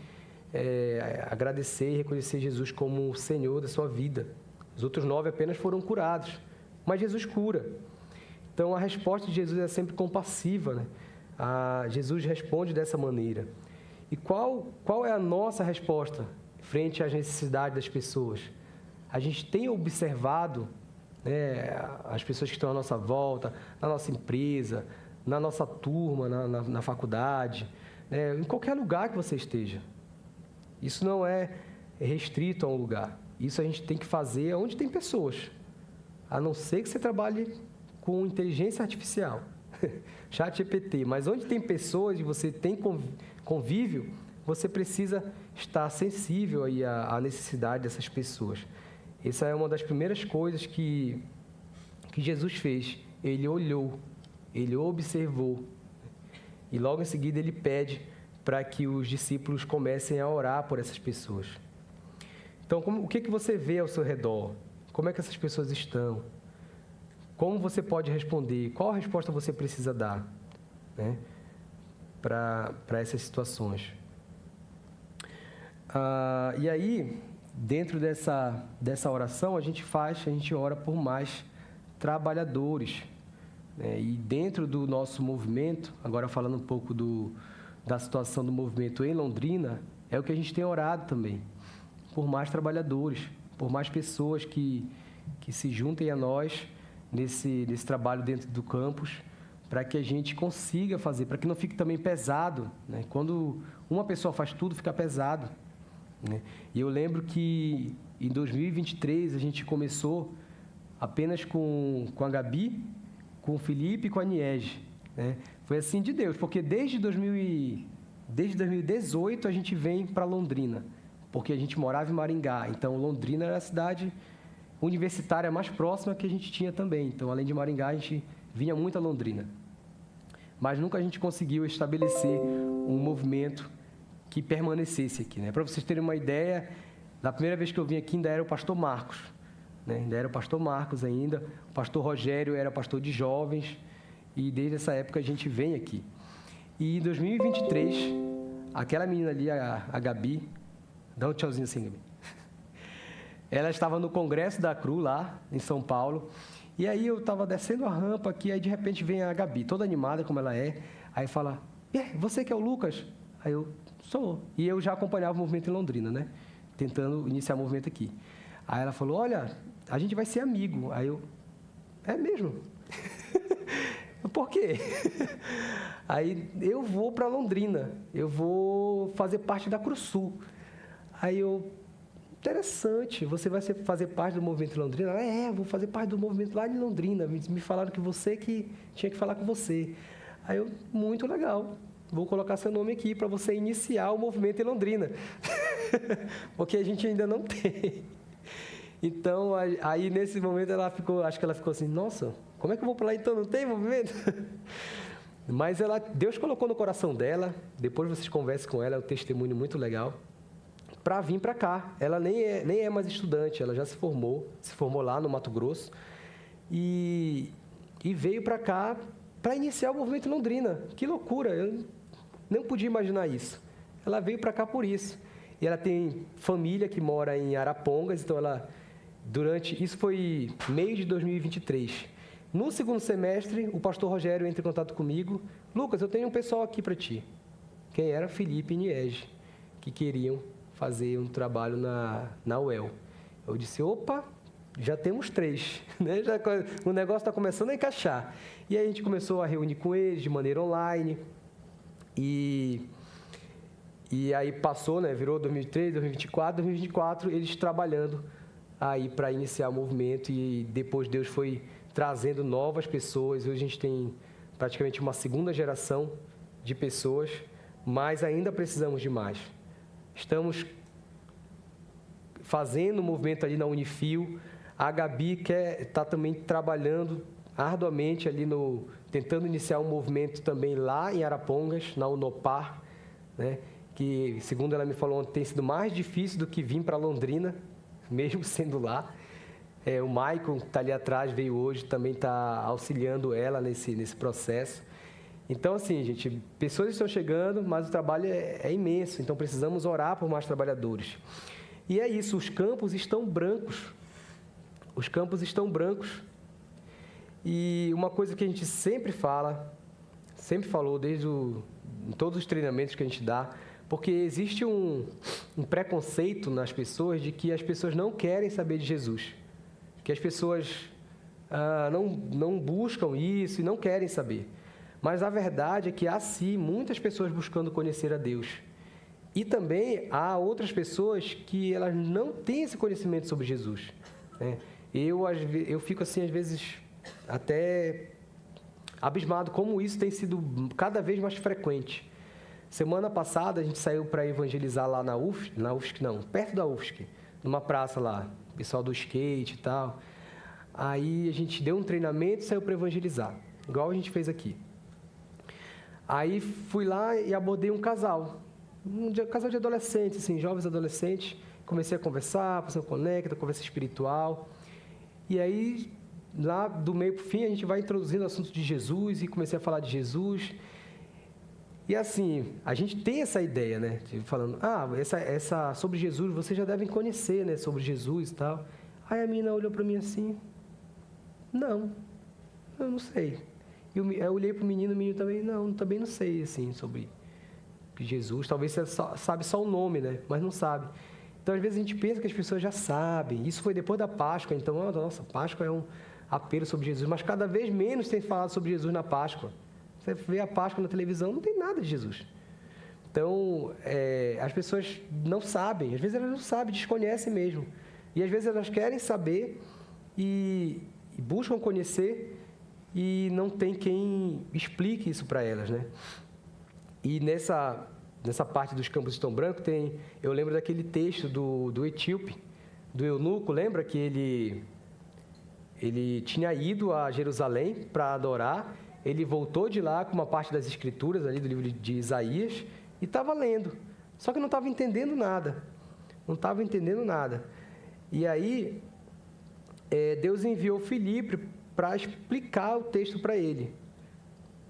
agradecer e reconhecer Jesus como o Senhor da sua vida. Os outros 9 apenas foram curados, mas Jesus cura. Então, a resposta de Jesus é sempre compassiva, né? Jesus responde dessa maneira. E qual é a nossa resposta frente às necessidades das pessoas? A gente tem observado, né, as pessoas que estão à nossa volta, na nossa empresa, na nossa turma, na faculdade, né, em qualquer lugar que você esteja. Isso não é restrito a um lugar. Isso a gente tem que fazer onde tem pessoas. A não ser que você trabalhe com inteligência artificial, ChatGPT. Mas onde tem pessoas e você tem convívio, você precisa estar sensível aí à necessidade dessas pessoas. Essa é uma das primeiras coisas que Jesus fez. Ele olhou, ele observou. E logo em seguida ele pede para que os discípulos comecem a orar por essas pessoas. Então, o que você vê ao seu redor? Como é que essas pessoas estão? Como você pode responder? Qual resposta você precisa dar, né, para essas situações? E aí, dentro dessa oração, a gente ora por mais trabalhadores, né? E dentro do nosso movimento, agora falando um pouco da situação do movimento em Londrina, é o que a gente tem orado também, por mais trabalhadores, por mais pessoas que se juntem a nós nesse trabalho dentro do campus, para que a gente consiga fazer, para que não fique também pesado, né? Quando uma pessoa faz tudo, fica pesado, né? E eu lembro que em 2023 a gente começou apenas com a Gabi, com o Felipe e com a Niege, né? Foi assim de Deus, porque desde 2018 a gente vem para Londrina, porque a gente morava em Maringá. Então, Londrina era a cidade universitária mais próxima que a gente tinha também. Então, além de Maringá, a gente vinha muito a Londrina. Mas nunca a gente conseguiu estabelecer um movimento que permanecesse aqui, né? Para vocês terem uma ideia, na primeira vez que eu vim aqui ainda era o pastor Marcos, né? Ainda era o pastor Marcos ainda. O pastor Rogério era pastor de jovens. E desde essa época a gente vem aqui. E em 2023, aquela menina ali, a Gabi, dá um tchauzinho assim, Gabi. Ela estava no congresso da CRU lá, em São Paulo. E aí eu estava descendo a rampa aqui, aí de repente vem a Gabi, toda animada como ela é. Aí fala, você que é o Lucas? Aí eu, sou. E eu já acompanhava o movimento em Londrina, né? Tentando iniciar o movimento aqui. Aí ela falou, olha, a gente vai ser amigo. Aí eu, é mesmo? Por quê? Aí eu vou para Londrina, eu vou fazer parte da CRUSul. Aí eu, interessante, você vai fazer parte do movimento de Londrina? Vou fazer parte do movimento lá de Londrina. Me falaram que você que tinha que falar com você. Aí eu, muito legal, vou colocar seu nome aqui para você iniciar o movimento em Londrina. Porque a gente ainda não tem. Então, aí nesse momento acho que ela ficou assim, nossa, como é que eu vou para lá então? Não tem movimento? Mas Deus colocou no coração dela, depois vocês conversem com ela, é um testemunho muito legal, para vir para cá. Ela nem é mais estudante, ela já se formou lá no Mato Grosso, e veio para cá para iniciar o movimento em Londrina. Que loucura, eu não podia imaginar isso. Ela veio para cá por isso. E ela tem família que mora em Arapongas, então isso foi meio de 2023. No segundo semestre, o pastor Rogério entra em contato comigo. Lucas, eu tenho um pessoal aqui para ti. Quem era? Felipe e Niege, que queriam fazer um trabalho na UEL. Eu disse, opa, já temos 3, né? O negócio está começando a encaixar. E aí a gente começou a reunir com eles de maneira online. E aí passou, né? Virou 2023, 2024, eles trabalhando aí para iniciar o movimento, e depois Deus foi trazendo novas pessoas. Hoje a gente tem praticamente uma segunda geração de pessoas, mas ainda precisamos de mais. Estamos fazendo um movimento ali na Unifil. A Gabi está também trabalhando arduamente ali tentando iniciar um movimento também lá em Arapongas, na Unopar, né? Que, segundo ela me falou ontem, tem sido mais difícil do que vir para Londrina, mesmo sendo lá. O Maicon, que está ali atrás, veio hoje, também está auxiliando ela nesse processo. Então, assim, gente, pessoas estão chegando, mas o trabalho é imenso, então precisamos orar por mais trabalhadores. E é isso, os campos estão brancos. Os campos estão brancos. E uma coisa que a gente sempre fala, sempre falou em todos os treinamentos que a gente dá, porque existe um preconceito nas pessoas de que as pessoas não querem saber de Jesus, que as pessoas não buscam isso e não querem saber. Mas a verdade é que há sim muitas pessoas buscando conhecer a Deus. E também há outras pessoas que elas não têm esse conhecimento sobre Jesus, né? Eu fico assim, às vezes, até abismado como isso tem sido cada vez mais frequente. Semana passada a gente saiu para evangelizar lá na UFSC não, perto da UFSC, numa praça lá, pessoal do skate e tal. Aí a gente deu um treinamento e saiu para evangelizar, igual a gente fez aqui. Aí fui lá e abordei um casal de adolescentes, assim, jovens adolescentes. Comecei a conversar, passando conecta, conversa espiritual. E aí, lá do meio para o fim, a gente vai introduzindo o assunto de Jesus e comecei a falar de Jesus. E assim, a gente tem essa ideia, né? Falando, sobre Jesus, vocês já devem conhecer, né? Sobre Jesus e tal. Aí a menina olhou para mim assim, não, eu não sei. Eu olhei para o menino também não sei, assim, sobre Jesus. Talvez você sabe só o nome, né? Mas não sabe. Então, às vezes, a gente pensa que as pessoas já sabem. Isso foi depois da Páscoa. Então, nossa, Páscoa é um apelo sobre Jesus. Mas cada vez menos tem falado sobre Jesus na Páscoa. Você vê a Páscoa na televisão, não tem nada de Jesus. Então, as pessoas não sabem. Às vezes, elas não sabem, desconhecem mesmo. E, às vezes, elas querem saber e buscam conhecer e não tem quem explique isso para elas, né? E nessa parte dos campos estão brancos, eu lembro daquele texto do etíope, do eunuco, lembra que ele tinha ido a Jerusalém para adorar, ele voltou de lá com uma parte das escrituras ali do livro de Isaías e estava lendo, só que não estava entendendo nada, E aí, Deus enviou Filipe para explicar o texto para ele.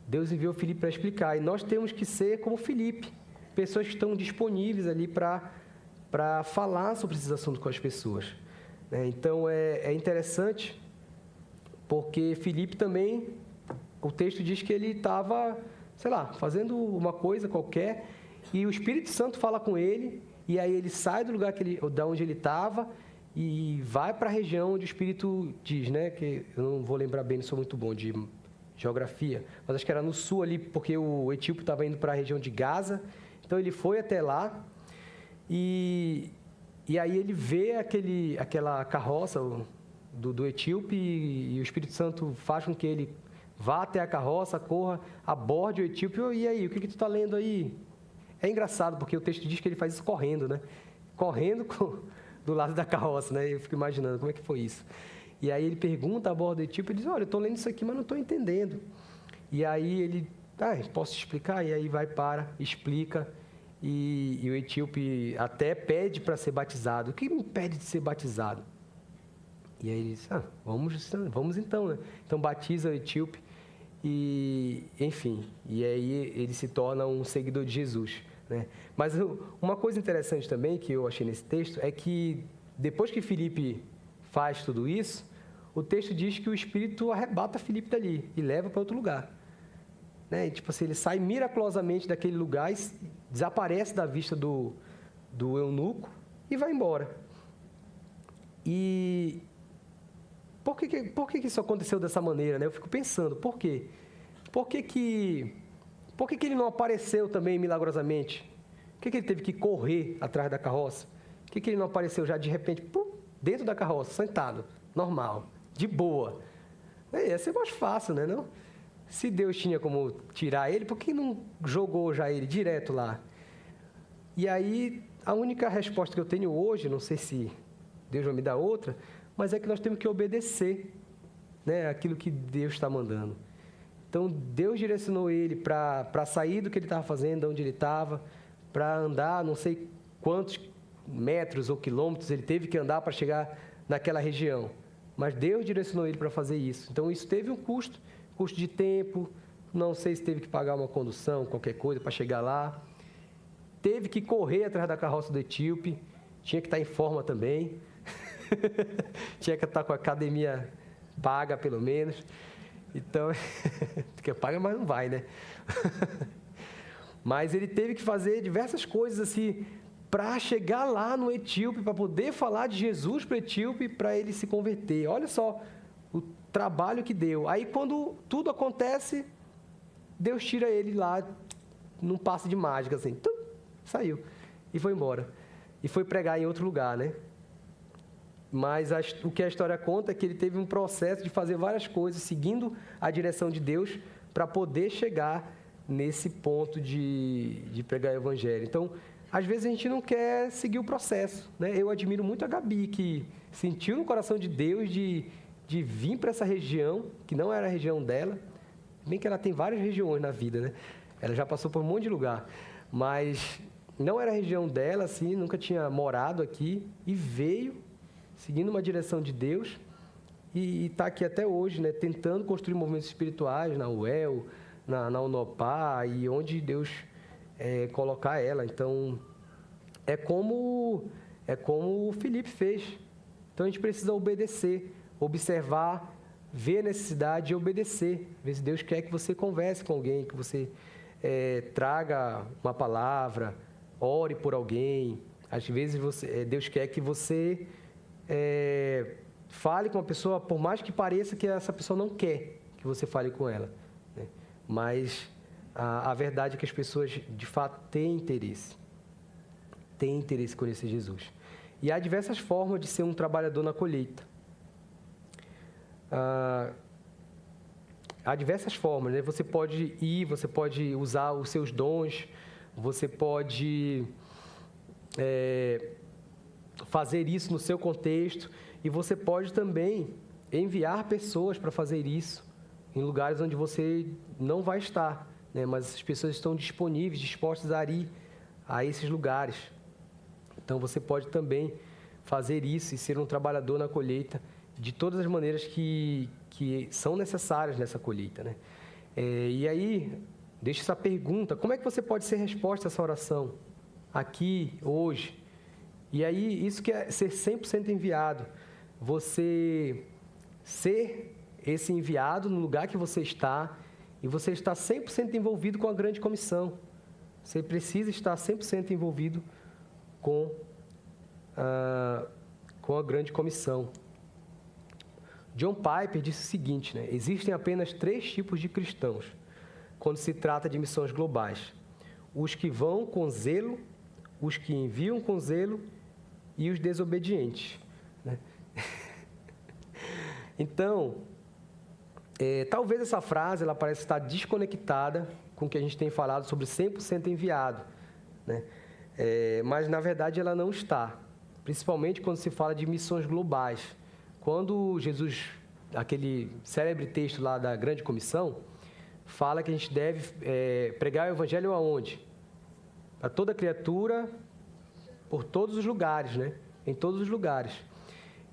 Deus enviou Filipe para explicar. E nós temos que ser como Filipe, pessoas que estão disponíveis ali para falar sobre esses assuntos com as pessoas, né? Então, é interessante, porque Filipe também, o texto diz que ele estava, fazendo uma coisa qualquer, e o Espírito Santo fala com ele, e aí ele sai do lugar da onde ele estava, e vai para a região onde o Espírito diz, né? Que eu não vou lembrar bem, não sou muito bom de geografia, mas acho que era no sul ali, porque o etíope estava indo para a região de Gaza, então ele foi até lá, e aí ele vê aquela carroça do etíope, e o Espírito Santo faz com que ele vá até a carroça, corra, aborde o etíope, e aí, o que tu está lendo aí? É engraçado, porque o texto diz que ele faz isso correndo, né? Correndo do lado da carroça, né? Eu fico imaginando como é que foi isso. E aí ele pergunta a bordo do etíope e diz, olha, eu estou lendo isso aqui, mas não estou entendendo. E aí ele, posso te explicar? E aí explica, e o etíope até pede para ser batizado. O que me impede de ser batizado? E aí ele diz, vamos então, né? Então batiza o etíope e, enfim, e aí ele se torna um seguidor de Jesus, né? Mas uma coisa interessante também que eu achei nesse texto é que depois que Filipe faz tudo isso, o texto diz que o Espírito arrebata Filipe dali e leva para outro lugar, né? E, tipo assim, ele sai miraculosamente daquele lugar e desaparece da vista do eunuco e vai embora. E por que isso aconteceu dessa maneira, né? Eu fico pensando, por quê? Por que ele não apareceu também milagrosamente? Por que ele teve que correr atrás da carroça? Por que ele não apareceu já de repente, dentro da carroça, sentado, normal, de boa? Ia ser mais fácil, né, não? Se Deus tinha como tirar ele, por que não jogou já ele direto lá? E aí, a única resposta que eu tenho hoje, não sei se Deus vai me dar outra, mas é que nós temos que obedecer, né, aquilo que Deus está mandando. Então, Deus direcionou ele para sair do que ele estava fazendo, de onde ele estava, para andar não sei quantos metros ou quilômetros ele teve que andar para chegar naquela região. Mas Deus direcionou ele para fazer isso. Então, isso teve um custo de tempo, não sei se teve que pagar uma condução, qualquer coisa, para chegar lá. Teve que correr atrás da carroça do etíope, tinha que estar em forma também, tinha que estar com a academia paga, pelo menos. Então, porque paga, mas não vai, né? Mas ele teve que fazer diversas coisas assim, para chegar lá no etíope, para poder falar de Jesus para o etíope, para ele se converter. Olha só o trabalho que deu. Aí, quando tudo acontece, Deus tira ele lá, num passe de mágica, assim, saiu e foi embora. E foi pregar em outro lugar, né? Mas o que a história conta é que ele teve um processo de fazer várias coisas, seguindo a direção de Deus, para poder chegar nesse ponto de pregar o evangelho. Então, às vezes a gente não quer seguir o processo, né? Eu admiro muito a Gabi, que sentiu no coração de Deus de vir para essa região, que não era a região dela, bem que ela tem várias regiões na vida, né? Ela já passou por um monte de lugar, mas não era a região dela, assim, nunca tinha morado aqui, e veio seguindo uma direção de Deus, e está aqui até hoje, né, tentando construir movimentos espirituais na UEL, na Unopá, e onde Deus colocar ela. Então, é como o Felipe fez. Então, a gente precisa obedecer, observar, ver a necessidade e obedecer. Ver se Deus quer que você converse com alguém, que você traga uma palavra, ore por alguém. Às vezes, Deus quer que você fale com uma pessoa, por mais que pareça que essa pessoa não quer que você fale com ela, né? Mas a verdade é que as pessoas, de fato, têm interesse em conhecer Jesus. E há diversas formas de ser um trabalhador na colheita. Há diversas formas, né? Você pode você pode usar os seus dons, você pode fazer isso no seu contexto, e você pode também enviar pessoas para fazer isso em lugares onde você não vai estar, né? Mas as pessoas estão disponíveis, dispostas a ir a esses lugares. Então, você pode também fazer isso e ser um trabalhador na colheita de todas as maneiras que são necessárias nessa colheita, né? E aí, deixa essa pergunta: como é que você pode ser resposta a essa oração aqui, hoje? E aí, isso que é ser 100% enviado. Você ser esse enviado no lugar que você está, e você está 100% envolvido com a grande comissão. Você precisa estar 100% envolvido com a grande comissão. John Piper disse o seguinte, né? Existem apenas 3 tipos de cristãos quando se trata de missões globais: os que vão com zelo, os que enviam com zelo e os desobedientes, né? Então, talvez essa frase ela pareça estar desconectada com o que a gente tem falado sobre 100% enviado, né? Mas, na verdade, ela não está, principalmente quando se fala de missões globais. Quando Jesus, aquele célebre texto lá da Grande Comissão, fala que a gente deve pregar o Evangelho aonde? Para toda criatura, por todos os lugares, né? Em todos os lugares.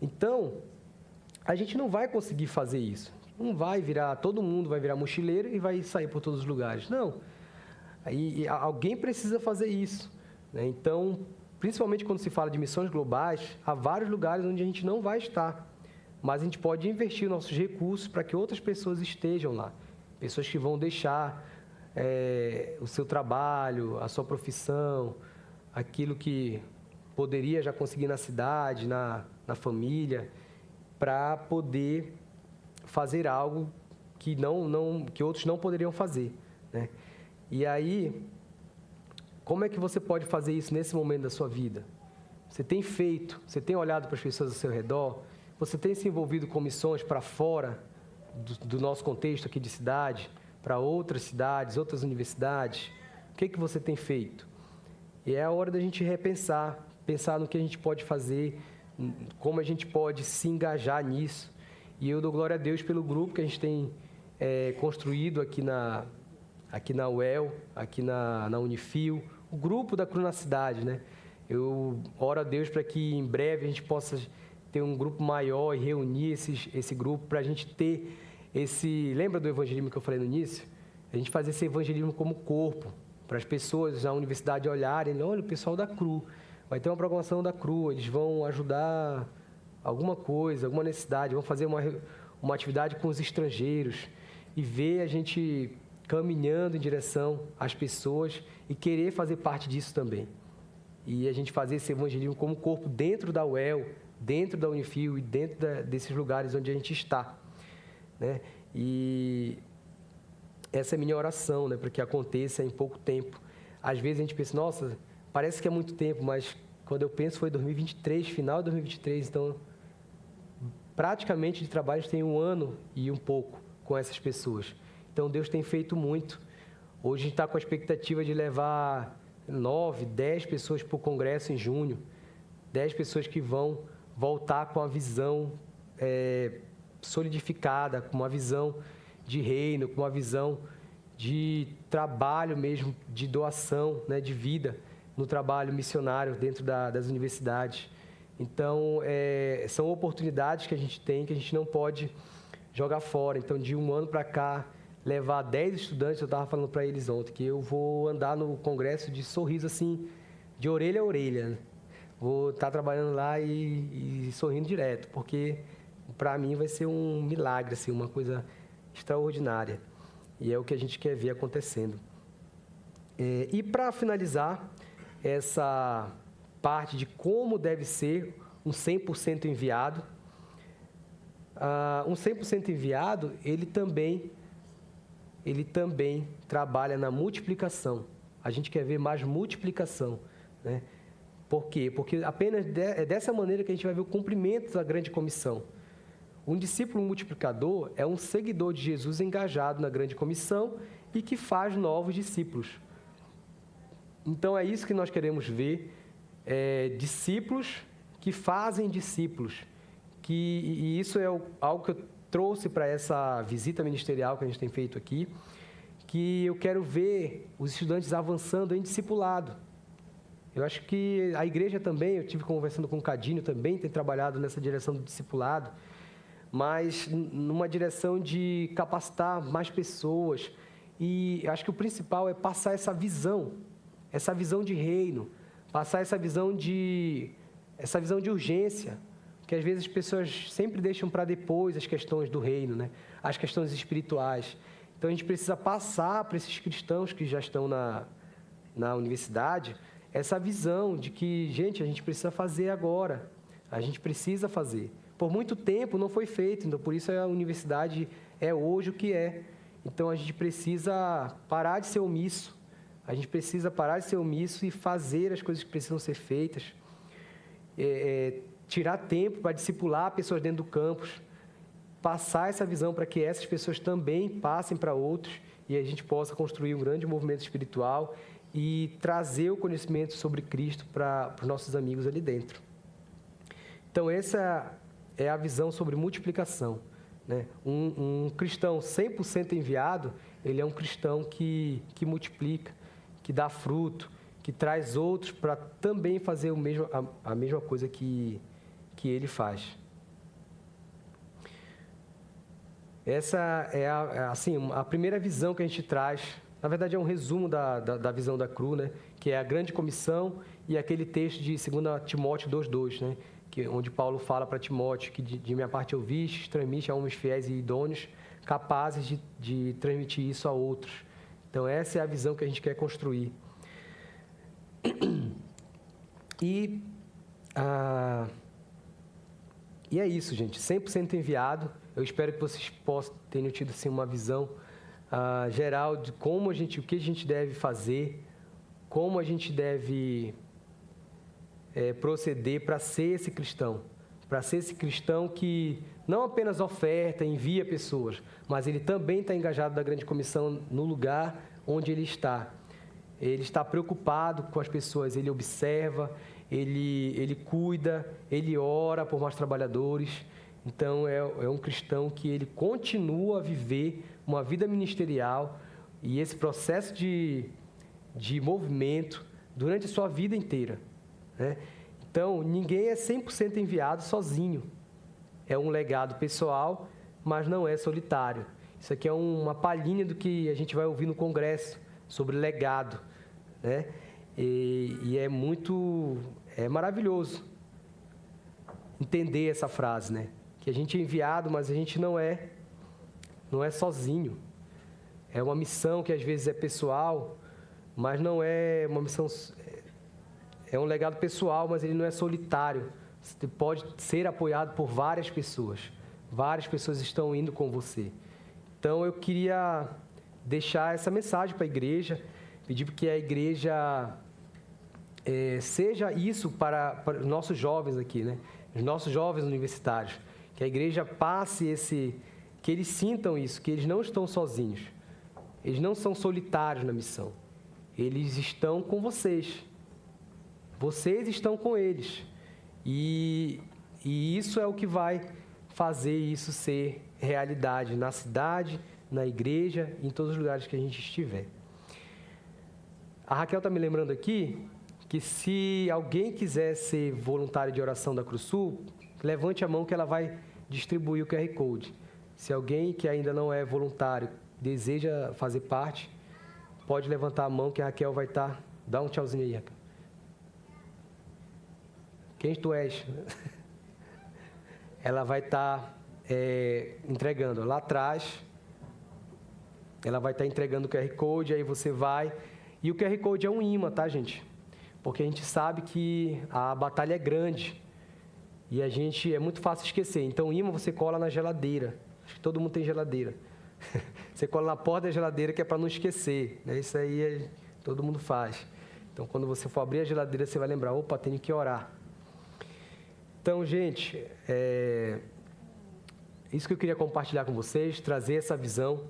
Então, a gente não vai conseguir fazer isso. Não vai virar, todo mundo vai virar mochileiro e vai sair por todos os lugares. Não. Aí alguém precisa fazer isso, né? Então, principalmente quando se fala de missões globais, há vários lugares onde a gente não vai estar, mas a gente pode investir nossos recursos para que outras pessoas estejam lá. Pessoas que vão deixar o seu trabalho, a sua profissão, aquilo que poderia já conseguir na cidade, na família, para poder fazer algo que que outros não poderiam fazer, né? E aí, como é que você pode fazer isso nesse momento da sua vida? Você tem feito, você tem olhado para as pessoas ao seu redor, você tem se envolvido com missões para fora do nosso contexto aqui de cidade, para outras cidades, outras universidades? O que que você tem feito? E é a hora da gente repensar, pensar no que a gente pode fazer, como a gente pode se engajar nisso. E eu dou glória a Deus pelo grupo que a gente tem construído aqui na UEL, aqui na Unifil, o grupo da Cru na cidade, né? Eu oro a Deus para que em breve a gente possa ter um grupo maior e reunir esse grupo para a gente ter esse... Lembra do evangelismo que eu falei no início? A gente fazer esse evangelismo como corpo, para as pessoas na universidade olharem, olha, o pessoal da Cru, vai ter uma programação da Cru, eles vão ajudar alguma coisa, alguma necessidade, vão fazer uma atividade com os estrangeiros e ver a gente caminhando em direção às pessoas e querer fazer parte disso também. E a gente fazer esse evangelismo como corpo dentro da UEL, dentro da Unifil e dentro desses lugares onde a gente está, né? E essa é a minha oração, né, para que aconteça em pouco tempo. Às vezes a gente pensa, nossa, parece que é muito tempo, mas quando eu penso foi 2023, final de 2023, então praticamente de trabalho a gente tem 1 ano e um pouco com essas pessoas. Então Deus tem feito muito. Hoje a gente está com a expectativa de levar 9, 10 pessoas para o congresso em junho, 10 pessoas que vão voltar com a visão solidificada, com uma visão de reino, com uma visão de trabalho mesmo, de doação, né, de vida no trabalho missionário dentro das universidades. Então, são oportunidades que a gente tem, que a gente não pode jogar fora. Então, de 1 ano para cá, levar 10 estudantes, eu estava falando para eles ontem, que eu vou andar no congresso de sorriso assim, de orelha a orelha, né? Vou estar trabalhando lá e sorrindo direto, porque para mim vai ser um milagre, assim, uma coisa extraordinária. E é o que a gente quer ver acontecendo. E para finalizar essa parte de como deve ser um 100% enviado, um 100% enviado, ele também trabalha na multiplicação. A gente quer ver mais multiplicação, né? Por quê? Porque apenas é dessa maneira que a gente vai ver o cumprimento da grande comissão. Um discípulo multiplicador é um seguidor de Jesus engajado na grande comissão e que faz novos discípulos. Então, é isso que nós queremos ver, discípulos que fazem discípulos. E isso é algo que eu trouxe para essa visita ministerial que a gente tem feito aqui, que eu quero ver os estudantes avançando em discipulado. Eu acho que a igreja também, eu tive conversando com o Cadinho, também tem trabalhado nessa direção do discipulado, mas numa direção de capacitar mais pessoas. E acho que o principal é passar essa visão de reino, passar essa visão de urgência, que às vezes as pessoas sempre deixam para depois as questões do reino, né? As questões espirituais. Então, a gente precisa passar para esses cristãos que já estão na universidade essa visão de que, gente, a gente precisa fazer agora, a gente precisa fazer. Por muito tempo não foi feito, então por isso a universidade é hoje o que é. Então, a gente precisa parar de ser omisso, a gente precisa parar de ser omisso e fazer as coisas que precisam ser feitas, tirar tempo para discipular pessoas dentro do campus, passar essa visão para que essas pessoas também passem para outros e a gente possa construir um grande movimento espiritual e trazer o conhecimento sobre Cristo para os nossos amigos ali dentro. Então, essa é a visão sobre multiplicação, né? Um cristão 100% enviado, ele é um cristão que multiplica, que dá fruto, que traz outros para também fazer a mesma coisa que ele faz. Essa é a primeira visão que a gente traz. Na verdade, é um resumo da visão da Cru, né? Que é a grande comissão e aquele texto de 2 Timóteo 2,2, né? Onde Paulo fala para Timóteo que de minha parte ouviste, transmite a homens fiéis e idôneos, capazes de transmitir isso a outros. Então, essa é a visão que a gente quer construir. E é isso, gente. 100% enviado. Eu espero que vocês tenham tido assim, uma visão geral de o que a gente deve fazer, como a gente deve proceder para ser esse cristão que não apenas oferta, envia pessoas, mas ele também está engajado na grande comissão no lugar onde ele está. Ele está preocupado com as pessoas, ele observa, ele cuida, ele ora por mais trabalhadores. Então, é um cristão que ele continua a viver uma vida ministerial e esse processo de movimento durante a sua vida inteira, né? Então, ninguém é 100% enviado sozinho. É um legado pessoal, mas não é solitário. Isso aqui é uma palhinha do que a gente vai ouvir no congresso sobre legado, né? E é maravilhoso entender essa frase, né? Que a gente é enviado, mas a gente não é sozinho. É uma missão que às vezes é pessoal, mas não é uma missão. É um legado pessoal, mas ele não é solitário. Você pode ser apoiado por várias pessoas. Várias pessoas estão indo com você. Então, eu queria deixar essa mensagem para a igreja, pedir que a igreja seja isso para os nossos jovens aqui, né? Os nossos jovens universitários. Que a igreja passe que eles sintam isso, que eles não estão sozinhos. Eles não são solitários na missão. Eles estão com vocês. Vocês estão com eles. E isso é o que vai fazer isso ser realidade na cidade, na igreja, em todos os lugares que a gente estiver. A Raquel está me lembrando aqui que se alguém quiser ser voluntário de oração da Cruz Sul, levante a mão que ela vai distribuir o QR Code. Se alguém que ainda não é voluntário deseja fazer parte, pode levantar a mão que a Raquel vai estar... Dá um tchauzinho aí, Raquel. Quem tu és? Ela vai estar entregando lá atrás. Ela vai estar entregando o QR Code, aí você vai... E o QR Code é um imã, tá, gente? Porque a gente sabe que a batalha é grande. E é muito fácil esquecer. Então, o imã você cola na geladeira. Acho que todo mundo tem geladeira. Você cola na porta da geladeira, que é para não esquecer, né? Isso aí todo mundo faz. Então, quando você for abrir a geladeira, você vai lembrar, opa, tenho que orar. Então, gente, isso que eu queria compartilhar com vocês, trazer essa visão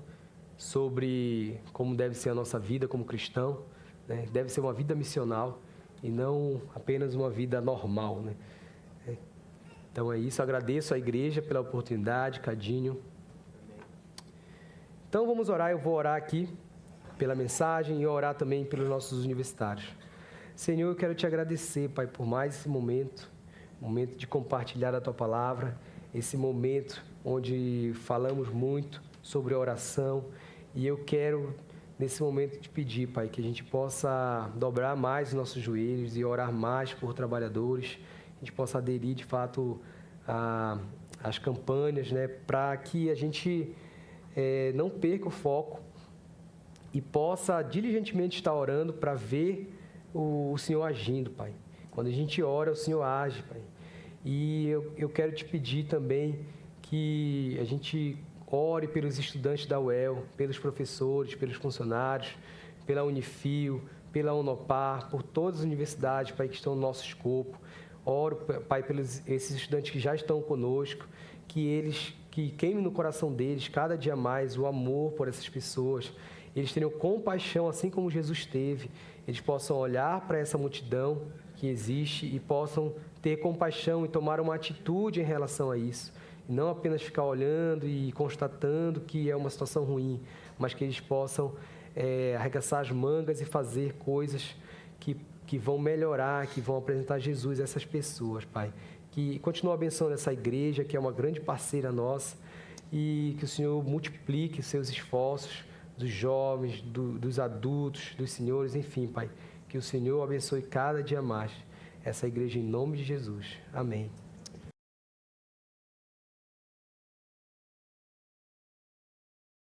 sobre como deve ser a nossa vida como cristão, né? Deve ser uma vida missional e não apenas uma vida normal, né? Então é isso, agradeço à igreja pela oportunidade, Cadinho. Então vamos orar, eu vou orar aqui pela mensagem e orar também pelos nossos universitários. Senhor, eu quero te agradecer, Pai, por mais esse momento de compartilhar a Tua Palavra, esse momento onde falamos muito sobre a oração, e eu quero, nesse momento, te pedir, Pai, que a gente possa dobrar mais os nossos joelhos e orar mais por trabalhadores, a gente possa aderir, de fato, às campanhas, né, para que a gente não perca o foco e possa diligentemente estar orando para ver o Senhor agindo, Pai. Quando a gente ora, o Senhor age, Pai. E eu quero te pedir também que a gente ore pelos estudantes da UEL, pelos professores, pelos funcionários, pela Unifil, pela Unopar, por todas as universidades, Pai, que estão no nosso escopo. Oro, Pai, pelos esses estudantes que já estão conosco, que queime no coração deles cada dia mais o amor por essas pessoas. Eles tenham compaixão, assim como Jesus teve. Eles possam olhar para essa multidão que existe e possam ter compaixão e tomar uma atitude em relação a isso. E não apenas ficar olhando e constatando que é uma situação ruim, mas que eles possam arregaçar as mangas e fazer coisas que vão melhorar, que vão apresentar Jesus a essas pessoas, Pai. Que continue abençoando essa igreja, que é uma grande parceira nossa, e que o Senhor multiplique os seus esforços, dos jovens, dos adultos, dos senhores, enfim, Pai. Que o Senhor abençoe cada dia mais essa igreja em nome de Jesus. Amém.